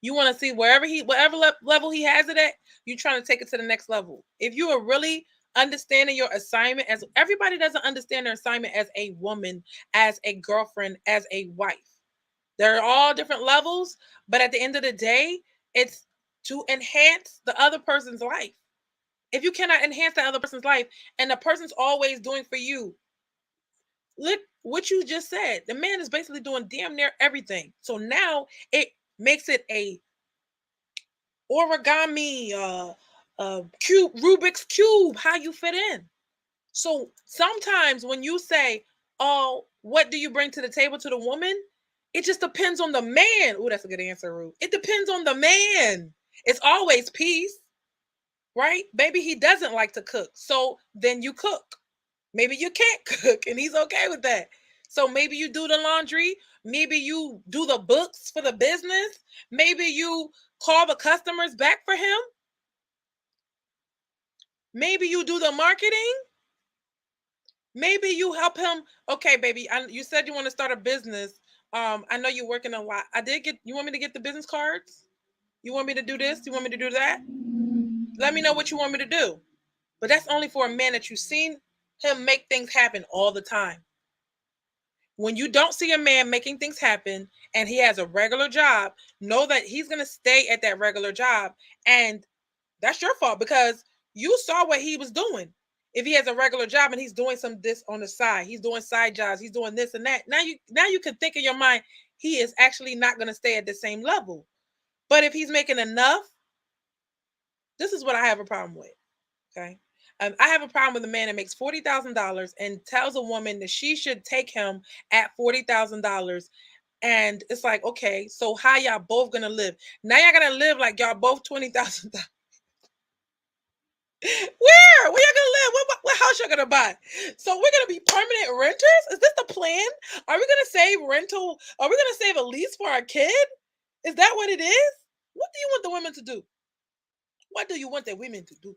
You want to see whatever level he has it at, you trying to take it to the next level. If you are really understanding your assignment, as everybody doesn't understand their assignment as a woman, as a girlfriend, as a wife. They're all different levels, but at the end of the day, it's to enhance the other person's life. If you cannot enhance that other person's life and the person's always doing for you, look what you just said. The man is basically doing damn near everything. So now it makes it a origami, cube, Rubik's cube, how you fit in. So sometimes when you say, "Oh, what do you bring to the table to the woman?" It just depends on the man. Oh, that's a good answer, Ruth. It depends on the man. It's always peace, right? Maybe he doesn't like to cook, so then you cook. Maybe you can't cook, and he's okay with that. So maybe you do the laundry. Maybe you do the books for the business. Maybe you call the customers back for him. Maybe you do the marketing. Maybe you help him. Okay, baby, you said you want to start a business. I know you're working a lot. I did get. You want me to get the business cards? You want me to do this? You want me to do that? Let me know what you want me to do. But that's only for a man that you've seen him make things happen all the time. When you don't see a man making things happen and he has a regular job, know that he's going to stay at that regular job. And that's your fault because you saw what he was doing. If he has a regular job and he's doing some this on the side, he's doing side jobs, he's doing this and that. Now you can think in your mind, he is actually not going to stay at the same level. But if he's making enough, this is what I have a problem with. Okay. I have a problem with a man that makes $40,000 and tells a woman that she should take him at $40,000. And it's like, okay, so how y'all both gonna live? Now y'all gonna live like y'all both $20,000. Where? Where y'all gonna live? What house y'all gonna buy? So we're gonna be permanent renters? Is this the plan? Are we gonna save rental? Are we gonna save a lease for our kid? Is that what it is? What do you want the women to do? What do you want the women to do?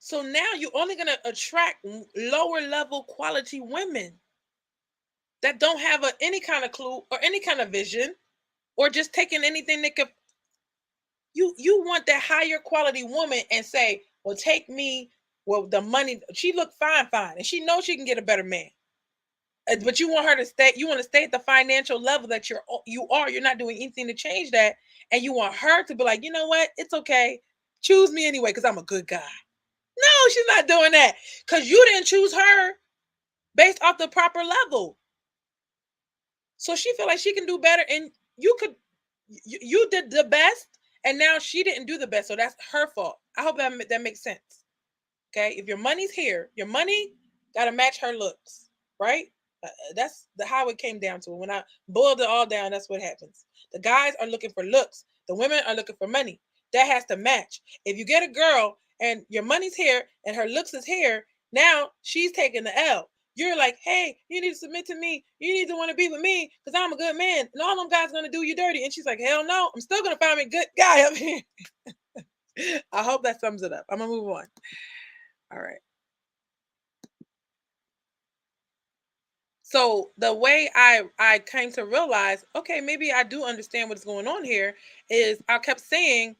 So now you're only going to attract lower level quality women that don't have any kind of clue or any kind of vision or just taking anything that could. You want that higher quality woman and say, well, take me. Well, the money, she look fine, and she knows she can get a better man. But you want her to stay. You want to stay at the financial level that you are. You're not doing anything to change that, and you want her to be like, you know what? It's okay. Choose me anyway because I'm a good guy. No, she's not doing that because you didn't choose her based off the proper level. So she feel like she can do better, and you did the best, and now she didn't do the best, so that's her fault. I hope that makes sense. Okay, if your money's here, your money got to match her looks, right? That's how it came down to it. When I boiled it all down, that's what happens. The guys are looking for looks. The women are looking for money. That has to match. If you get a girl and your money's here and her looks is here, now she's taking the L. You're like, hey, you need to submit to me. You need to want to be with me because I'm a good man. And all them guys going to do you dirty. And she's like, hell no, I'm still going to find me a good guy up here. I hope that sums it up. I'm going to move on. All right. So the way I came to realize, okay, maybe I do understand what's going on here, is I kept saying,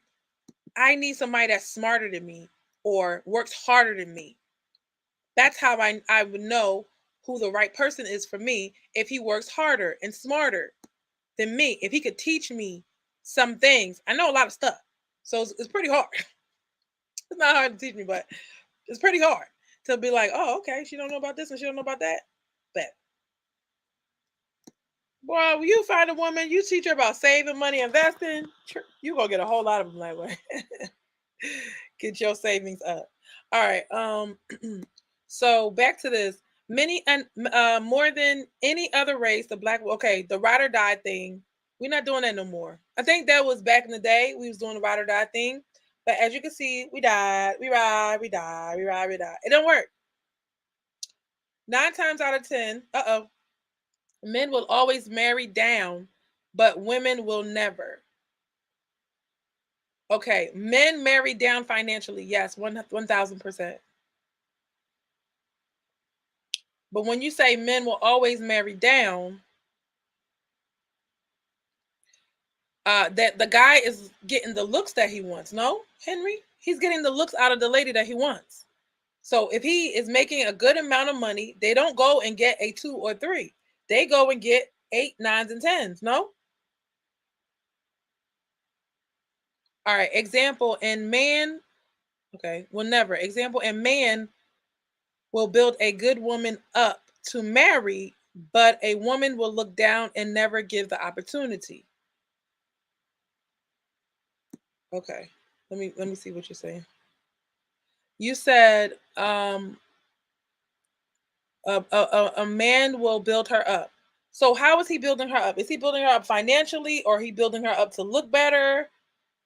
I need somebody that's smarter than me or works harder than me. That's how I would know who the right person is for me, if he works harder and smarter than me. If he could teach me some things. I know a lot of stuff. So it's pretty hard. It's not hard to teach me, but it's pretty hard to be like, oh, okay, she don't know about this and she don't know about that. But boy, when you find a woman, you teach her about saving money, investing, you gonna get a whole lot of them that way. Get your savings up. All right. So back to this. Many and more than any other race, the black, okay, the ride or die thing. We're not doing that no more. I think that was back in the day. We was doing the ride or die thing. But as you can see, we died, we ride, we die, we ride, we die. It don't work. 9 times out of 10, men will always marry down, but women will never. Okay, men marry down financially. Yes, 1,000%. But when you say men will always marry down, that the guy is getting the looks that he wants. No, Henry, he's getting the looks out of the lady that he wants. So if he is making a good amount of money, they don't go and get a 2 or 3. They go and get 8, 9s, and 10s. No. All right. Example, and man. Okay. Well, never. Example, and man will build a good woman up to marry, but a woman will look down and never give the opportunity. Okay. Let me see what you're saying. You said a man will build her up. So how is he building her up? Is he building her up financially, or he building her up to look better?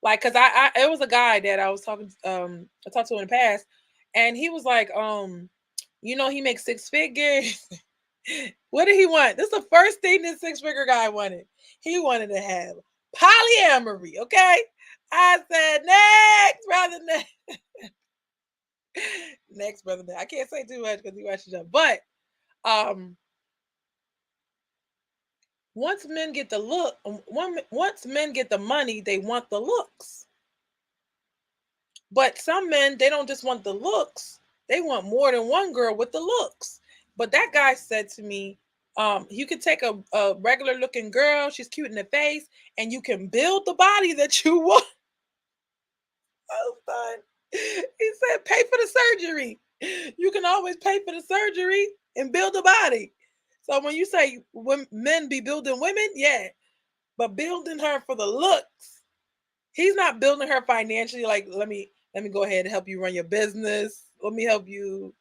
Like, cause I it was a guy that I was talking I talked to in the past, and he was like, he makes 6 figures. What did he want? This is the first thing this 6-figure guy wanted. He wanted to have polyamory. Okay, I said next, brother. Next, brother. I can't say too much because he watches up, but um once men get the look, once men get the money, they want the looks. But some men, they don't just want the looks, they want more than one girl with the looks. But that guy said to me, you could take a regular looking girl, she's cute in the face, and you can build the body that you want. Oh, son. He said, pay for the surgery. You can always pay for the surgery and build a body. So when you say men be building women, yeah, but building her for the looks. He's not building her financially. Like, let me go ahead and help you run your business. Let me help you.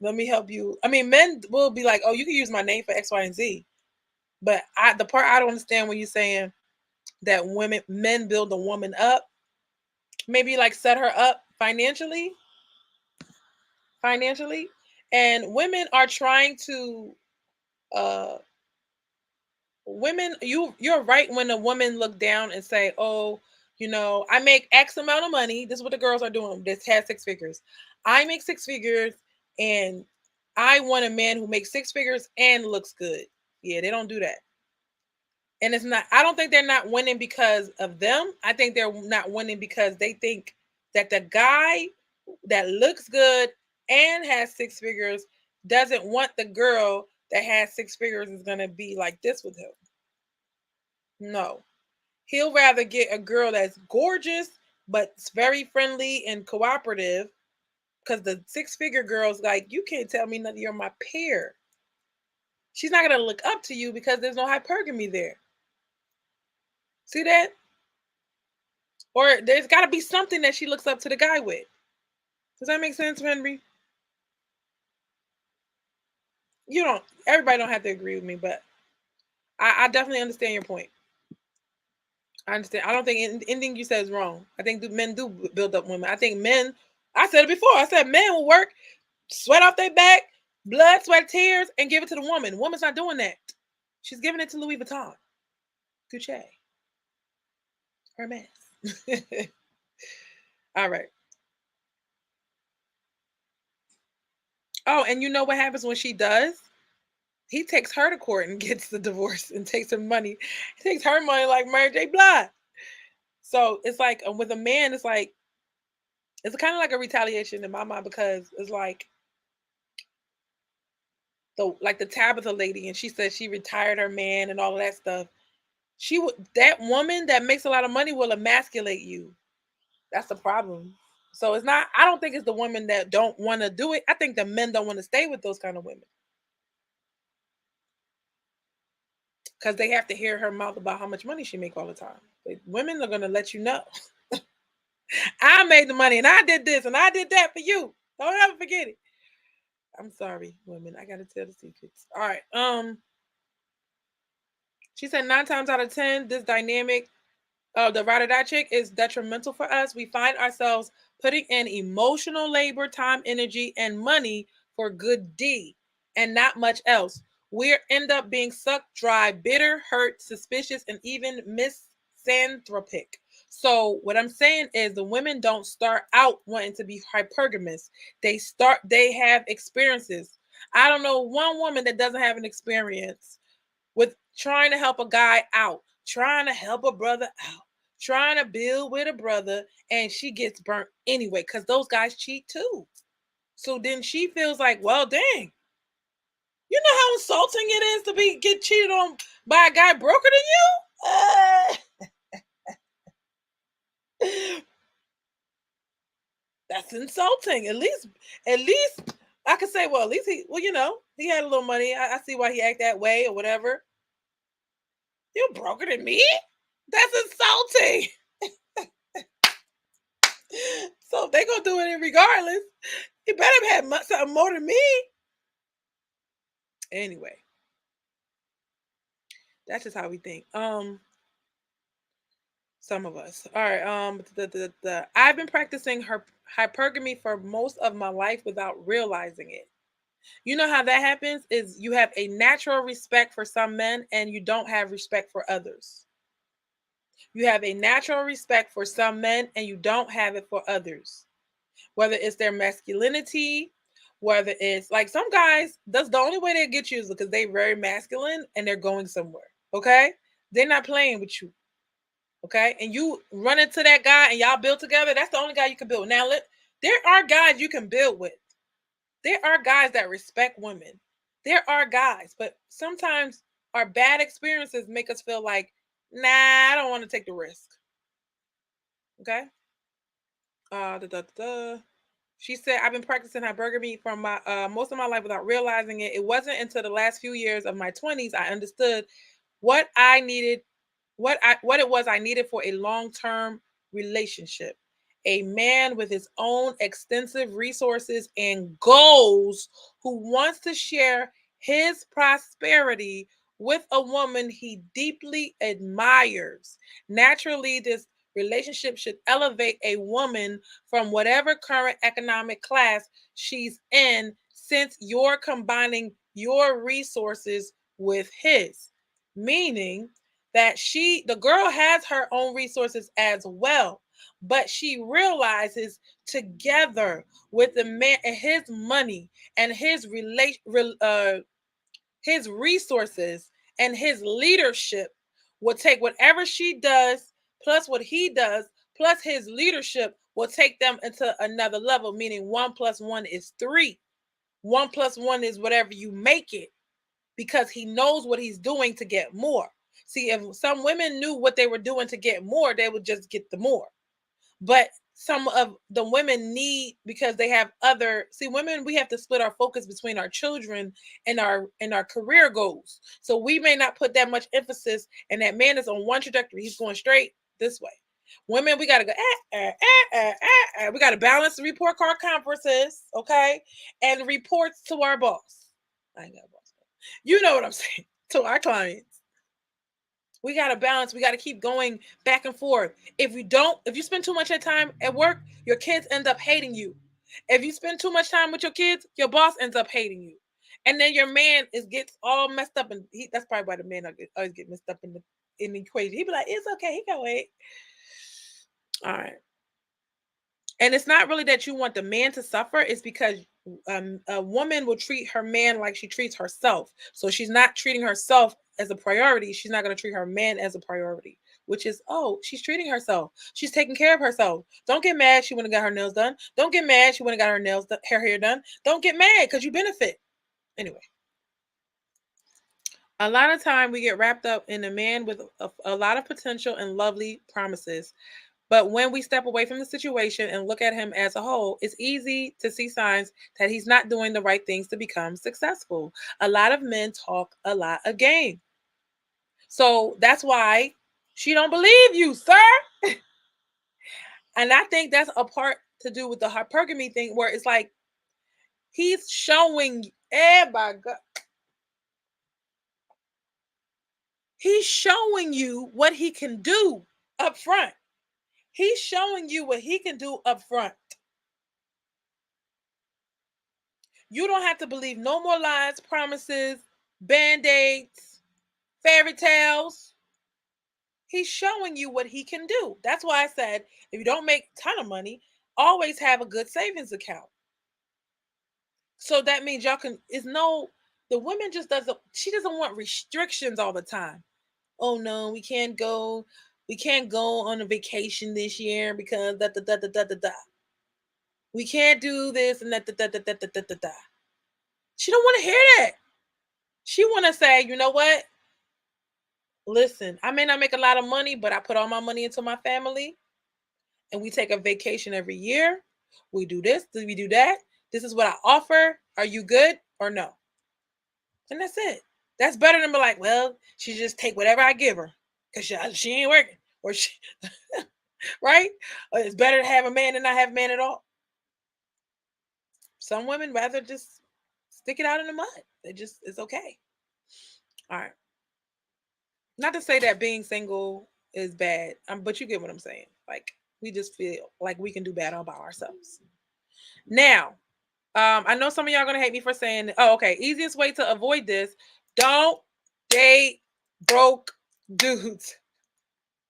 Let me help you. I mean, men will be like, oh, you can use my name for X, Y, and Z. But the part I don't understand when you're saying that men build a woman up, maybe like set her up financially, and women are trying to uh women, you're right when a woman look down and say, oh, I make X amount of money. This is what the girls are doing. This has 6 figures. I make 6 figures, and I want a man who makes 6 figures and looks good. Yeah, they don't do that. And it's not, I don't think they're not winning because of them. I think they're not winning because they think that the guy that looks good and has 6 figures doesn't want the girl that has 6 figures is going to be like this with him. No. He'll rather get a girl that's gorgeous but very friendly and cooperative, because the 6-figure girl's like, you can't tell me nothing, you're my peer. She's not going to look up to you because there's no hypergamy there. See that? Or there's got to be something that she looks up to the guy with. Does that make sense, Henry? Everybody don't have to agree with me, but I definitely understand your point. I understand. I don't think anything you said is wrong. I think men do build up women. I think men, I said it before, I said men will work, sweat off their back, blood, sweat, tears, and give it to the woman. The woman's not doing that. She's giving it to Louis Vuitton. Gucci. Hermes. All right. Oh, and you know what happens when she does? He takes her to court and gets the divorce and takes her money. He takes her money like Mary J. Blige. So it's like with a man, it's like it's kind of like a retaliation in my mind because it's like the Tabitha lady, and she said she retired her man and all of that stuff. She would that woman that makes a lot of money will emasculate you. That's the problem. So it's not. I don't think it's the women that don't want to do it. I think the men don't want to stay with those kind of women because they have to hear her mouth about how much money she make all the time. But women are gonna let you know. I made the money and I did this and I did that for you. Don't ever forget it. I'm sorry, women. I gotta tell the secrets. All right. She said 9 times out of 10, this dynamic the ride or die chick is detrimental for us. We find ourselves putting in emotional labor, time, energy, and money for good D and not much else. We end up being sucked dry, bitter, hurt, suspicious, and even misanthropic. So what I'm saying is the women don't start out wanting to be hypergamous. They have experiences. I don't know one woman that doesn't have an experience with trying to help a guy out, trying to help a brother out, trying to build with a brother, and she gets burnt anyway because those guys cheat too. So then she feels like, well, dang, you know how insulting it is to get cheated on by a guy broker than you? That's insulting. At least I could say, well, at least he had a little money. I see why he act that way or whatever. You're broker than me? That's insulting. So if they gonna do it regardless, you better have something more than me. Anyway, that's just how we think. Some of us. All right. I've been practicing her hypergamy for most of my life without realizing it. You know how that happens is you have a natural respect for some men and you don't have respect for others. You have a natural respect for some men and you don't have it for others. Whether it's their masculinity, whether it's like some guys, that's the only way they get you is because they're very masculine and they're going somewhere. Okay. They're not playing with you. Okay. And you run into that guy and y'all build together. That's the only guy you can build. Now, there are guys you can build with. There are guys that respect women. There are guys, but sometimes our bad experiences make us feel like, nah, I don't want to take the risk. Okay. Da, da, da. She said, I've been practicing hypergamy for my most of my life without realizing it. It wasn't until the last few years of my 20s I understood what I needed, what it was I needed for a long-term relationship. A man with his own extensive resources and goals who wants to share his prosperity with a woman he deeply admires. Naturally, this relationship should elevate a woman from whatever current economic class she's in, since you're combining your resources with his. Meaning that the girl has her own resources as well, but she realizes together with the man and his money and his resources and his leadership will take whatever she does plus what he does plus his leadership will take them into another level, meaning 1+1 is 3. 1+1 is whatever you make it, because he knows what he's doing to get more. See, if some women knew what they were doing to get more, they would just get the more. But some of the women need, because they have women, we have to split our focus between our children and our career goals. So we may not put that much emphasis, and that man is on one trajectory, he's going straight this way. Women, we got to go we got to balance the report card conferences, okay, and reports to our boss. I ain't got a boss. You know what I'm saying, to our clients. We got to balance. We got to keep going back and forth. If you spend too much time at work, your kids end up hating you. If you spend too much time with your kids, your boss ends up hating you. And then your man gets all messed up, and that's probably why the men always get messed up in the equation. He'd be like, "It's okay, he can wait." All right. And it's not really that you want the man to suffer. It's because a woman will treat her man like she treats herself. So she's not treating herself as a priority. She's not going to treat her man as a priority, which is, oh, she's treating herself. She's taking care of herself. Don't get mad she went and got her nails done. Don't get mad she went and got her nails, her hair done. Don't get mad because you benefit. Anyway. A lot of time we get wrapped up in a man with a lot of potential and lovely promises. But when we step away from the situation and look at him as a whole, it's easy to see signs that he's not doing the right things to become successful. A lot of men talk a lot of game. So that's why she don't believe you, sir. And I think that's a part to do with the hypergamy thing, where it's like he's showing, my God, he's showing you what he can do up front. He's showing you what he can do up front. You don't have to believe no more lies, promises, band-aids, fairy tales. He's showing you what he can do. That's why I said, if you don't make a ton of money, always have a good savings account. So that means y'all can, the woman just she doesn't want restrictions all the time. Oh no, we can't go on a vacation this year because da. We can't do this and that da. She don't want to hear that. She want to say, you know what? Listen, I may not make a lot of money, but I put all my money into my family, and we take a vacation every year. We do this, we do that. This is what I offer. Are you good or no? And that's it. That's better than be like, well, she just take whatever I give her because she ain't working, or she, right? Or it's better to have a man than not have a man at all. Some women rather just stick it out in the mud. It's okay. All right. Not to say that being single is bad, but you get what I'm saying. Like, we just feel like we can do better by ourselves. Now, I know some of y'all gonna hate me for saying, oh, okay, easiest way to avoid this: don't date broke dudes.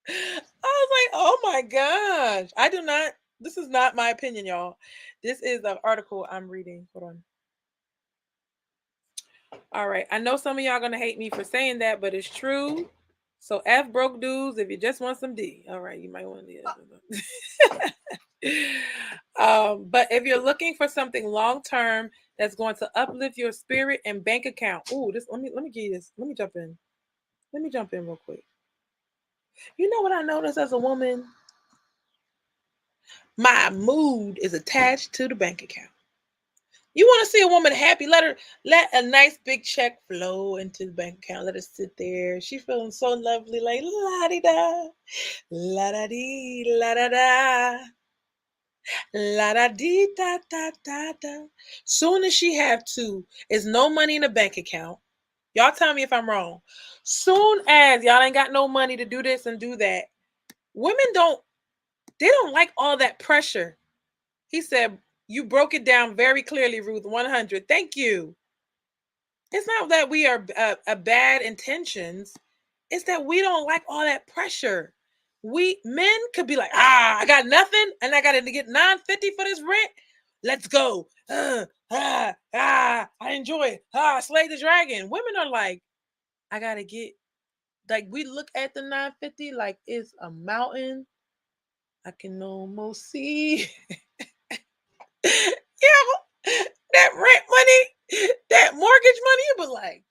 I was like, oh my gosh, I do not. This is not my opinion, y'all. This is an article I'm reading. Hold on. All right, I know some of y'all gonna hate me for saying that, but it's true. So F broke dudes if you just want some D. All right, you might want to. But if you're looking for something long term that's going to uplift your spirit and bank account, let me give you this. Let me jump in. Let me jump in real quick. You know what I noticed as a woman? My mood is attached to the bank account. You want to see a woman happy? Let a nice big check flow into the bank account. Let her sit there. She's feeling so lovely, like la di da, la da di, la da da, la da di da da da da. Soon as she have to, is no money in the bank account. Y'all tell me if I'm wrong. Soon as y'all ain't got no money to do this and do that, women don't like all that pressure. He said, you broke it down very clearly, Ruth 100. Thank you. It's not that we are bad intentions. It's that we don't like all that pressure. We men could be like, I got nothing and I got to get $9.50 for this rent. Let's go. I enjoy it. Slay the dragon. Women are like, I got to get, like, we look at the $9.50 like it's a mountain. I can almost see. Yeah, that rent money, that mortgage money, you be like,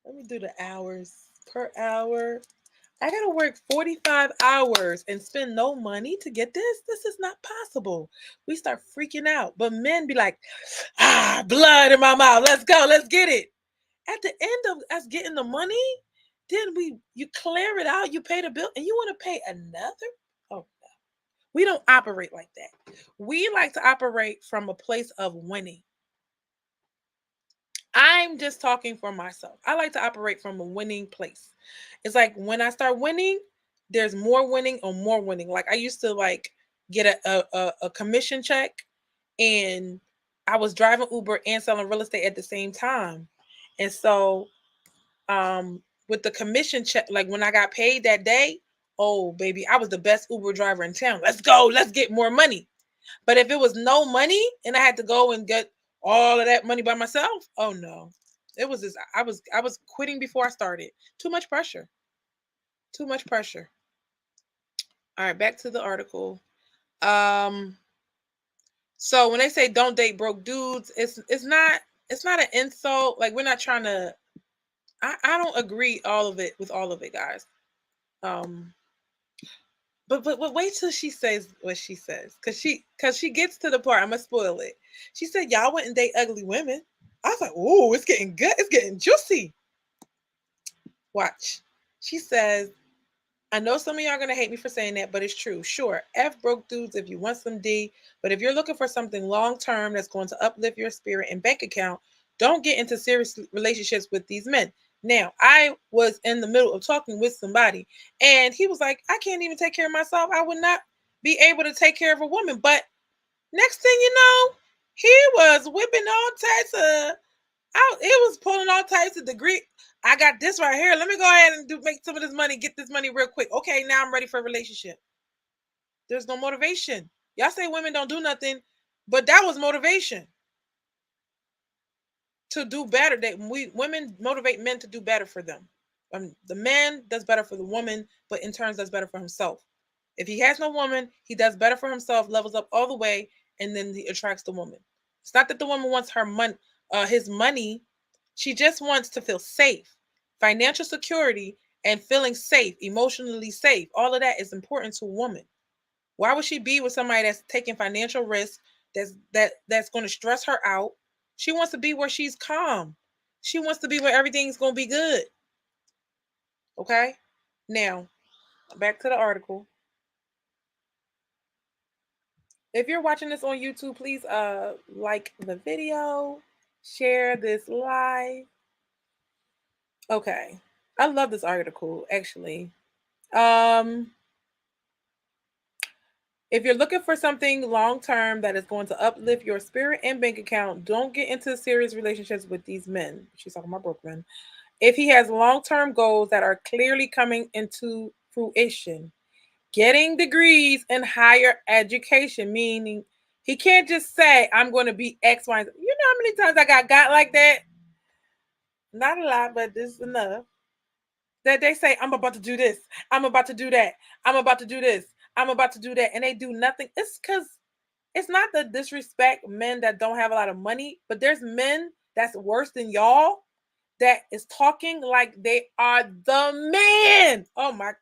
let me do the hours per hour. I gotta work 45 hours and spend no money to get this. This is not possible. We start freaking out. But men be like, blood in my mouth. Let's go. Let's get it. At the end of us getting the money, then you clear it out, you pay the bill, and you want to pay another? Oh no. We don't operate like that. We like to operate from a place of winning. I'm just talking for myself. I like to operate from a winning place. It's like when I start winning, there's more winning or more winning. Like I used to like get a commission check, and I was driving Uber and selling real estate at the same time. And so with the commission check, like when I got paid that day, oh baby, I was the best Uber driver in town. Let's go. Let's get more money. But if it was no money and I had to go and get all of that money by myself, oh no. It was just I was quitting before I started. Too much pressure. Too much pressure. All right, back to the article. Um so when they say don't date broke dudes, it's not an insult. Like we're not trying to I don't agree all of it with all of it, guys. Um but wait till she says what she says, cause she gets to the part. I'm gonna spoil it. She said y'all wouldn't date ugly women. I was like, "Ooh, it's getting good. It's getting juicy." Watch. She says, "I know some of y'all are gonna hate me for saying that, but it's true. Sure, f broke dudes if you want some D, but if you're looking for something long term that's going to uplift your spirit and bank account, don't get into serious relationships with these men." Now, I was in the middle of talking with somebody, and he was like, "I can't even take care of myself. I would not be able to take care of a woman." But next thing you know, he was whipping all types of out. It was pulling all types of degree. I got this right here. Let me go ahead and make some of this money, get this money real quick. Okay, now I'm ready for a relationship. There's no motivation. Y'all say women don't do nothing, but that was motivation to do better. That women motivate men to do better for them. The man does better for the woman, but in turn does better for himself. If he has no woman, he does better for himself, levels up all the way, and then he attracts the woman. It's not that the woman wants her money, his money. She just wants to feel safe, financial security, and feeling safe, emotionally safe. All of that is important to a woman. Why would she be with somebody that's taking financial risk, that's going to stress her out? She wants to be where she's calm. She wants to be where everything's going to be good. Okay? Now, back to the article. If you're watching this on YouTube, please like the video, share this live. Okay. I love this article actually. Um if you're looking for something long term that is going to uplift your spirit and bank account, don't get into serious relationships with these men. She's talking about broke men. If he has long term goals that are clearly coming into fruition, getting degrees and higher education, meaning he can't just say, I'm going to be X, Y, and Z. You know how many times I got like that? Not a lot, but this is enough. That they say, I'm about to do this. I'm about to do that. I'm about to do this. I'm about to do that. And they do nothing. It's because it's not the disrespect men that don't have a lot of money, but there's men that's worse than y'all that is talking like they are the man. Oh my.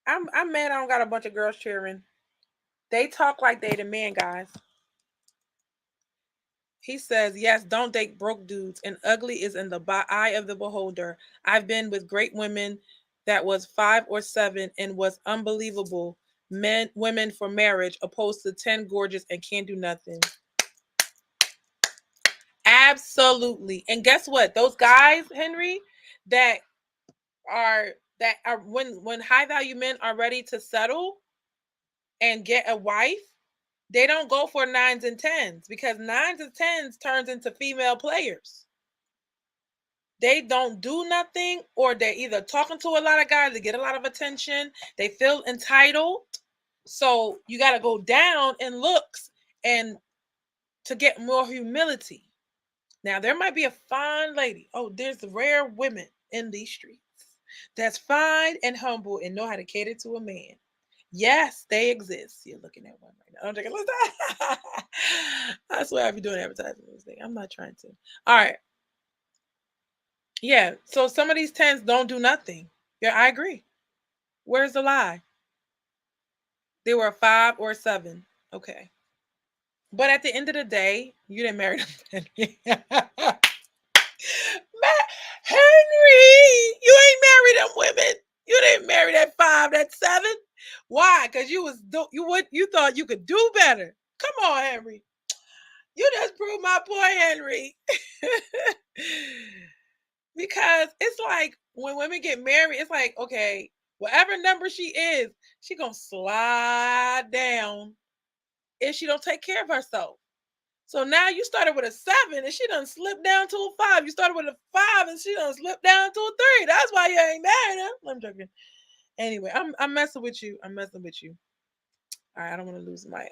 I'm mad I don't got a bunch of girls cheering. They talk like they the man, guys. He says, yes, don't date broke dudes, and ugly is in the eye of the beholder. I've been with great women that was 5 or 7 and was unbelievable. Women for marriage, opposed to 10 gorgeous and can't do nothing. Absolutely. And guess what? Those guys, Henry, that are when high value men are ready to settle and get a wife, they don't go for 9s and 10s because 9s and 10s turns into female players. They don't do nothing, or they're either talking to a lot of guys to get a lot of attention. They feel entitled. So you got to go down in looks and to get more humility. Now, there might be a fine lady. Oh, there's rare women in these streets that's fine and humble and know how to cater to a man. Yes, they exist. You're looking at one right now. I'm taking a look. I swear I'll be doing advertising this thing. I'm not trying to. All right. Yeah. So some of these 10s don't do nothing. Yeah, I agree. Where's the lie? They were a 5 or 7. Okay. But at the end of the day, you didn't marry them. Henry, you ain't married them women. You didn't marry that 5, that 7. Why? Because you thought you could do better. Come on, Henry. You just proved my point, Henry. Because it's like when women get married, it's like, okay, whatever number she is, she gonna slide down if she don't take care of herself. So now you started with a 7 and she done slipped down to a 5. You started with a 5 and she done slipped down to a 3. That's why you ain't married her. I'm joking. Anyway, I'm messing with you. I'm messing with you. All right, I don't want to lose my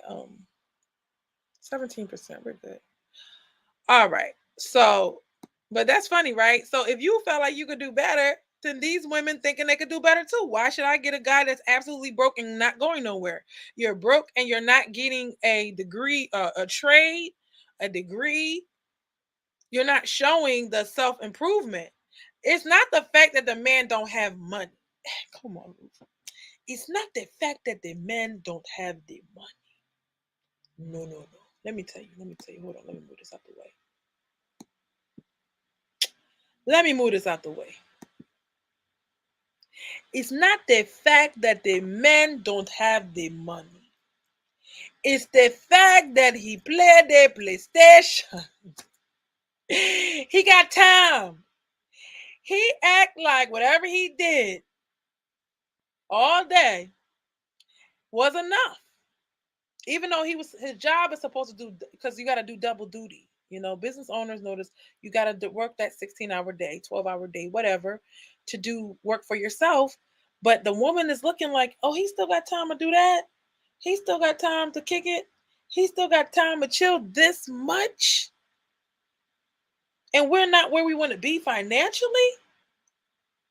17%. We're good. All right. So, but that's funny, right? So if you felt like you could do better, then these women thinking they could do better too. Why should I get a guy that's absolutely broke and not going nowhere? You're broke and you're not getting a degree, a trade, a degree. You're not showing the self improvement. It's not the fact that the man don't have money. Come on, it's not the fact that the men don't have the money. No, no, no. Let me tell you. Let me tell you. Hold on. Let me move this out the way. Let me move this out the way. It's not the fact that the men don't have the money. It's the fact that he played the PlayStation. He got time. He act like whatever he did all day was enough. Even though his job is supposed to do, because you got to do double duty. You know, business owners notice you got to work that 16-hour day, 12-hour day, whatever, to do work for yourself. But the woman is looking like, oh, he still got time to do that. He still got time to kick it. He still got time to chill this much. And we're not where we want to be financially.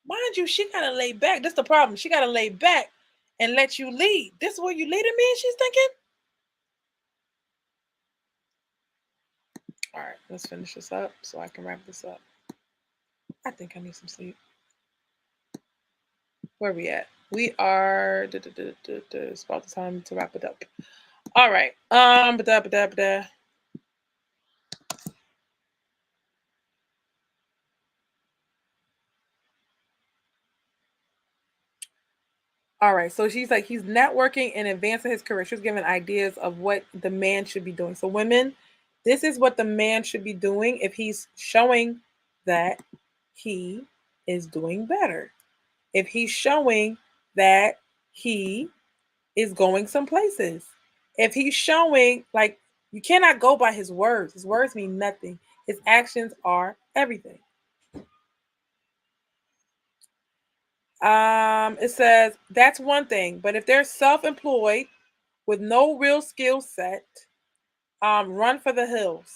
Mind you, she got to lay back. That's the problem. She got to lay back and let you lead. This is where you leading me, she's thinking. All right, let's finish this up so I can wrap this up. I think I need some sleep. Where are we at? We are it's about the time to wrap it up. All right. All right. So she's like, he's networking and advancing his career. She's giving ideas of what the man should be doing. So women, this is what the man should be doing if he's showing that he is doing better. If he's showing that he is going some places. If he's showing, like, you cannot go by his words. His words mean nothing. His actions are everything. It says that's one thing, but if they're self-employed with no real skill set, run for the hills.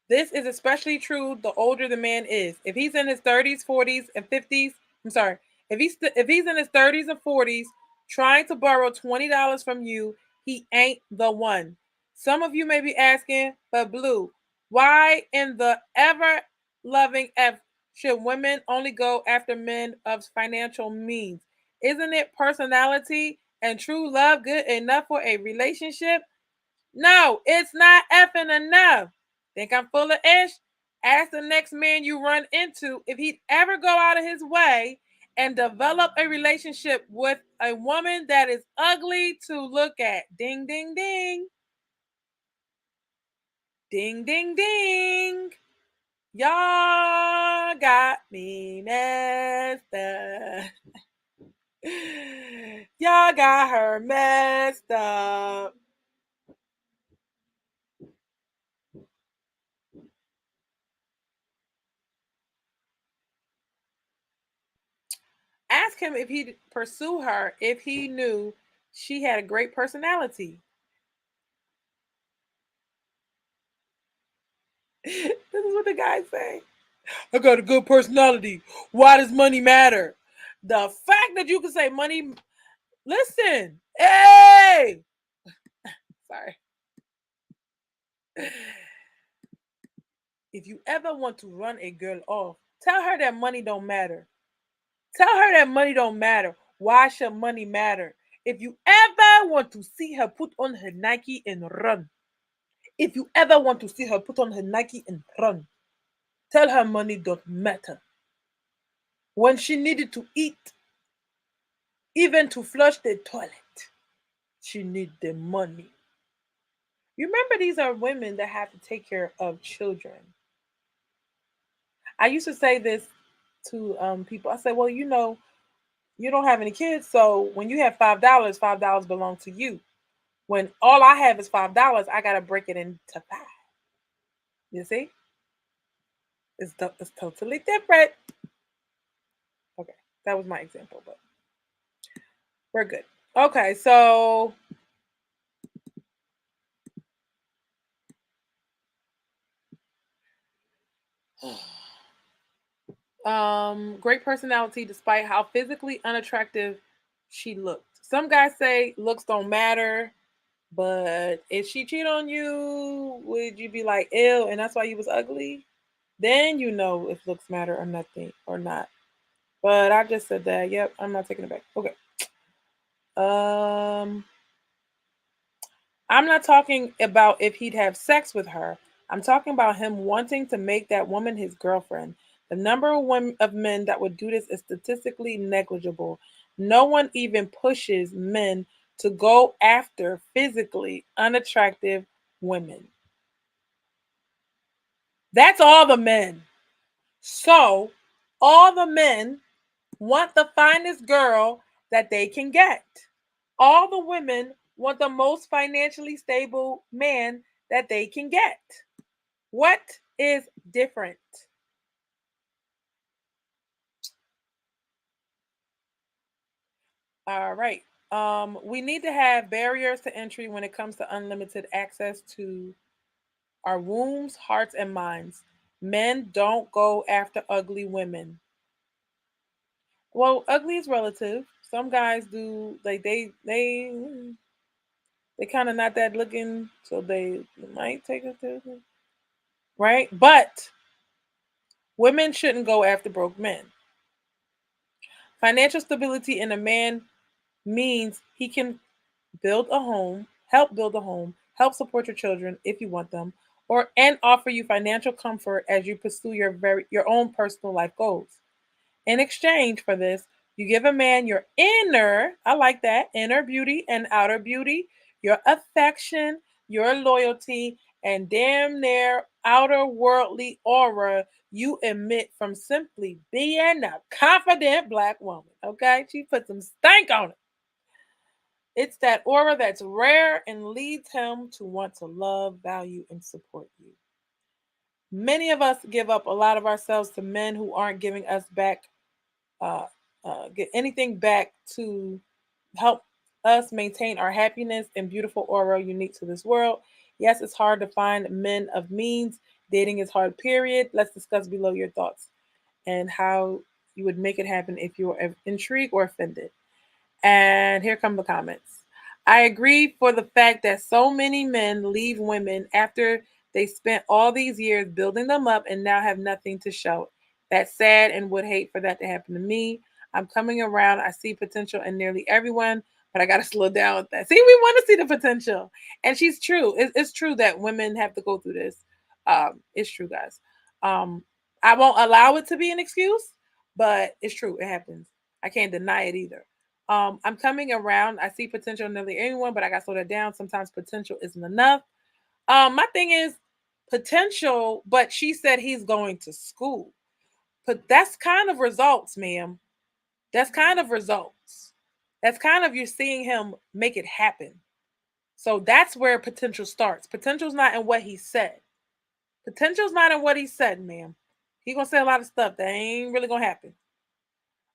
This is especially true the older the man is. If he's in his 30s, 40s, and 50s, I'm sorry, if he's in his 30s and 40s trying to borrow $20 from you, he ain't the one. Some of you may be asking, but Blue, why in the ever loving F should women only go after men of financial means? Isn't it personality and true love good enough for a relationship? No, it's not effing enough. Think I'm full of ish? Ask the next man you run into if he'd ever go out of his way and develop a relationship with a woman that is ugly to look at. Ding, ding, ding. Ding, ding, ding. Y'all got me messed up. Y'all got her messed up. Ask him if he'd pursue her if he knew she had a great personality. This is what the guy say. I got a good personality. Why does money matter? The fact that you can say money. Listen, hey, sorry. If you ever want to run a girl off, tell her that money don't matter. Tell her that money don't matter. Why should money matter? If you ever want to see her put on her Nike and run, if you ever want to see her put on her Nike and run, tell her money don't matter. When she needed to eat, even to flush the toilet, she need the money. You remember these are women that have to take care of children. I used to say this to people. I said, well, you know, you don't have any kids, so when you have $5 belongs to you. When all I have is $5, I gotta break it into five. You see, it's totally different. Okay. That was my example, but we're good. Okay, so great personality despite how physically unattractive she looked. Some guys say looks don't matter, but if she cheat on you, would you be like, ew, and that's why you was ugly? Then you know if looks matter or nothing or not. But I just said that. Yep, I'm not taking it back. Okay. Um, I'm not talking about if he'd have sex with her. I'm talking about him wanting to make that woman his girlfriend. The number of men that would do this is statistically negligible. No one even pushes men to go after physically unattractive women. That's all the men. So, all the men want the finest girl that they can get. All the women want the most financially stable man that they can get. What is different? All right. We need to have barriers to entry when it comes to unlimited access to our wombs, hearts, and minds. Men don't go after ugly women. Well, ugly is relative. Some guys do like they kind of not that looking, so they might take it to right. But women shouldn't go after broke men. Financial stability in a man means he can build a home, help support your children if you want them, or and offer you financial comfort as you pursue your own personal life goals. In exchange for this, you give a man your inner, I like that, inner beauty and outer beauty, your affection, your loyalty, and damn near outer worldly aura you emit from simply being a confident black woman. Okay? She put some stank on it. It's that aura that's rare and leads him to want to love, value, and support you. Many of us give up a lot of ourselves to men who aren't giving us back, uh, get anything back to help us maintain our happiness and beautiful aura unique to this world. Yes, it's hard to find men of means. Dating is hard, period. Let's discuss below your thoughts and how you would make it happen if you are intrigued or offended. And here come the comments. I agree for the fact that so many men leave women after they spent all these years building them up and now have nothing to show. That's sad and would hate for that to happen to me. I'm coming around. I see potential in nearly everyone, but I got to slow down with that. See, we want to see the potential. And she's true. It's true that women have to go through this. It's true, guys. Um, I won't allow it to be an excuse, but it's true. It happens. I can't deny it either. I'm coming around. I see potential in nearly anyone, but I got to slow that down. Sometimes potential isn't enough. My thing is potential, but she said he's going to school. But that's kind of results, ma'am. That's kind of results. That's kind of you're seeing him make it happen. So that's where potential starts. Potential's not in what he said. Potential's not in what he said, ma'am. He gonna say a lot of stuff that ain't really gonna happen.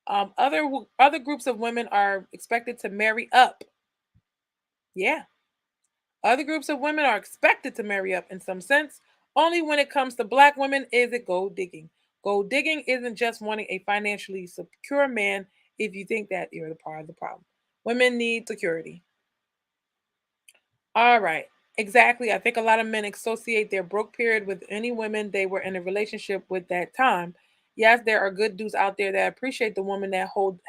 Other groups of women are expected to marry up. Yeah, other groups of women are expected to marry up in some sense. Only when it comes to black women is it gold digging. Gold digging isn't just wanting a financially secure man. If you think that, you're the part of the problem. Women need security. All right. Exactly. I think a lot of men associate their broke period with any women they were in a relationship with that time. Yes, there are good dudes out there that appreciate the woman that hold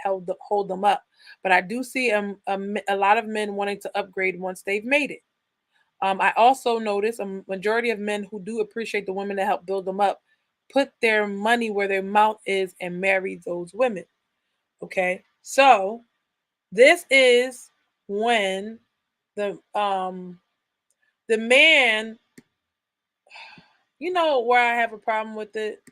them up, but I do see a lot of men wanting to upgrade once they've made it. I also notice a majority of men who do appreciate the women that help build them up put their money where their mouth is and marry those women. Okay, so this is when the man, you know, where I have a problem with it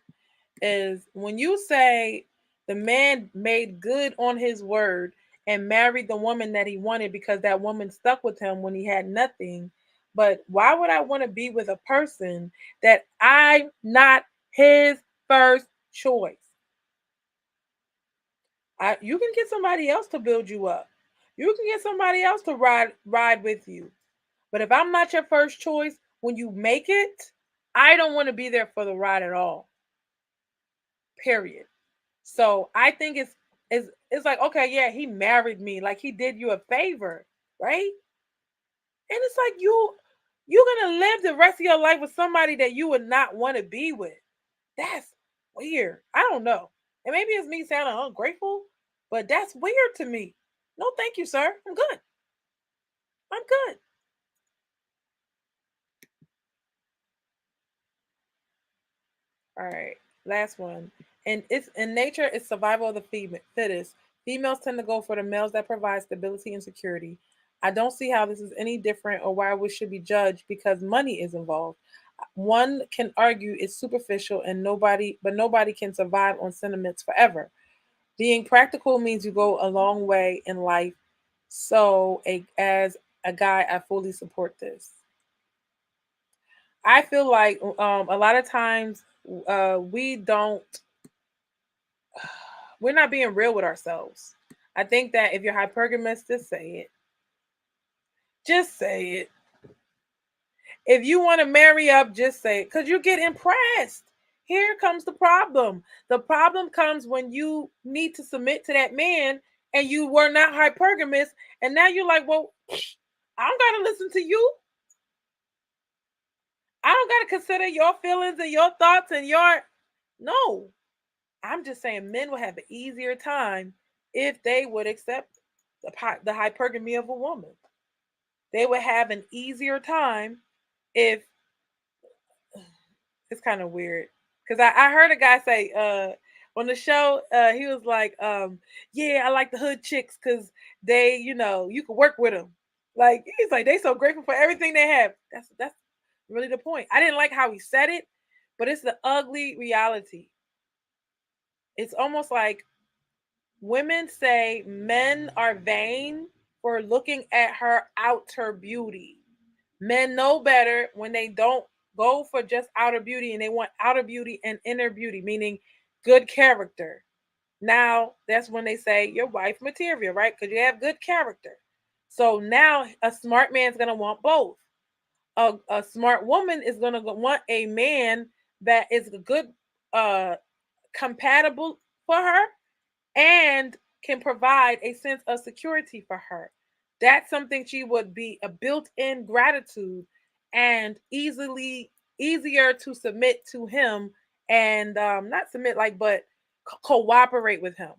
is when you say the man made good on his word and married the woman that he wanted because that woman stuck with him when he had nothing. But why would I want to be with a person that I'm not his first choice? You can get somebody else to build you up. You can get somebody else to ride with you. But if I'm not your first choice when you make it, I don't want to be there for the ride at all. Period. So I think it's like, okay, yeah, he married me, like he did you a favor, right? And it's like you're gonna live the rest of your life with somebody that you would not want to be with. That's weird. I don't know. And maybe it's me sounding ungrateful, but that's weird to me. No, thank you, sir. I'm good. I'm good. All right. Last one. And it's in nature, it's survival of the fittest. Females tend to go for the males that provide stability and security. I don't see how this is any different or why we should be judged because money is involved. One can argue it's superficial and nobody can survive on sentiments forever. Being practical means you go a long way in life. So, as a guy, I fully support this. I feel like a lot of times we don't, we're not being real with ourselves. I think that if you're hypergamous, just say it. Just say it. If you want to marry up, just say it because you get impressed. Here comes the problem. The problem comes when you need to submit to that man and you were not hypergamous. And now you're like, well, I don't got to listen to you. I don't got to consider your feelings and your thoughts and your. No, I'm just saying men will have an easier time if they would accept the hypergamy of a woman. They would have an easier time if it's kind of weird. Because I heard a guy say on the show, he was like, yeah, I like the hood chicks because they, you can work with them. Like, he's like, they so grateful for everything they have. That's really the point. I didn't like how he said it, but it's the ugly reality. It's almost like women say men are vain for looking at her outer beauty. Men know better when they don't go for just outer beauty and they want outer beauty and inner beauty, meaning good character. Now, that's when they say your wife material, right? Because you have good character. So now a smart man's going to want both. A smart woman is going to want a man that is a good, uh, compatible for her and can provide a sense of security for her. That's something she would be a built-in gratitude and easier to submit to him and not submit like but cooperate with him.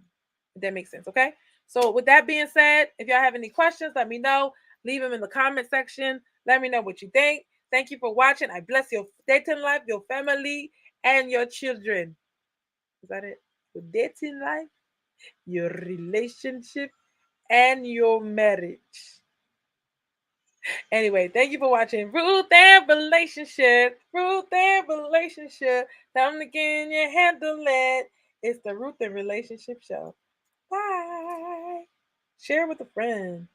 If that makes sense, okay? So with that being said, if y'all have any questions, let me know. Leave them in the comment section. Let me know what you think. Thank you for watching. I bless your dating life, your family, and your children. Is that it? Your dating life, your relationship, and your marriage. Anyway, thank you for watching Ruth and Relationship. Ruth and Relationship. Time to get your handle it. It's the Ruth and Relationship Show. Bye. Share with a friend.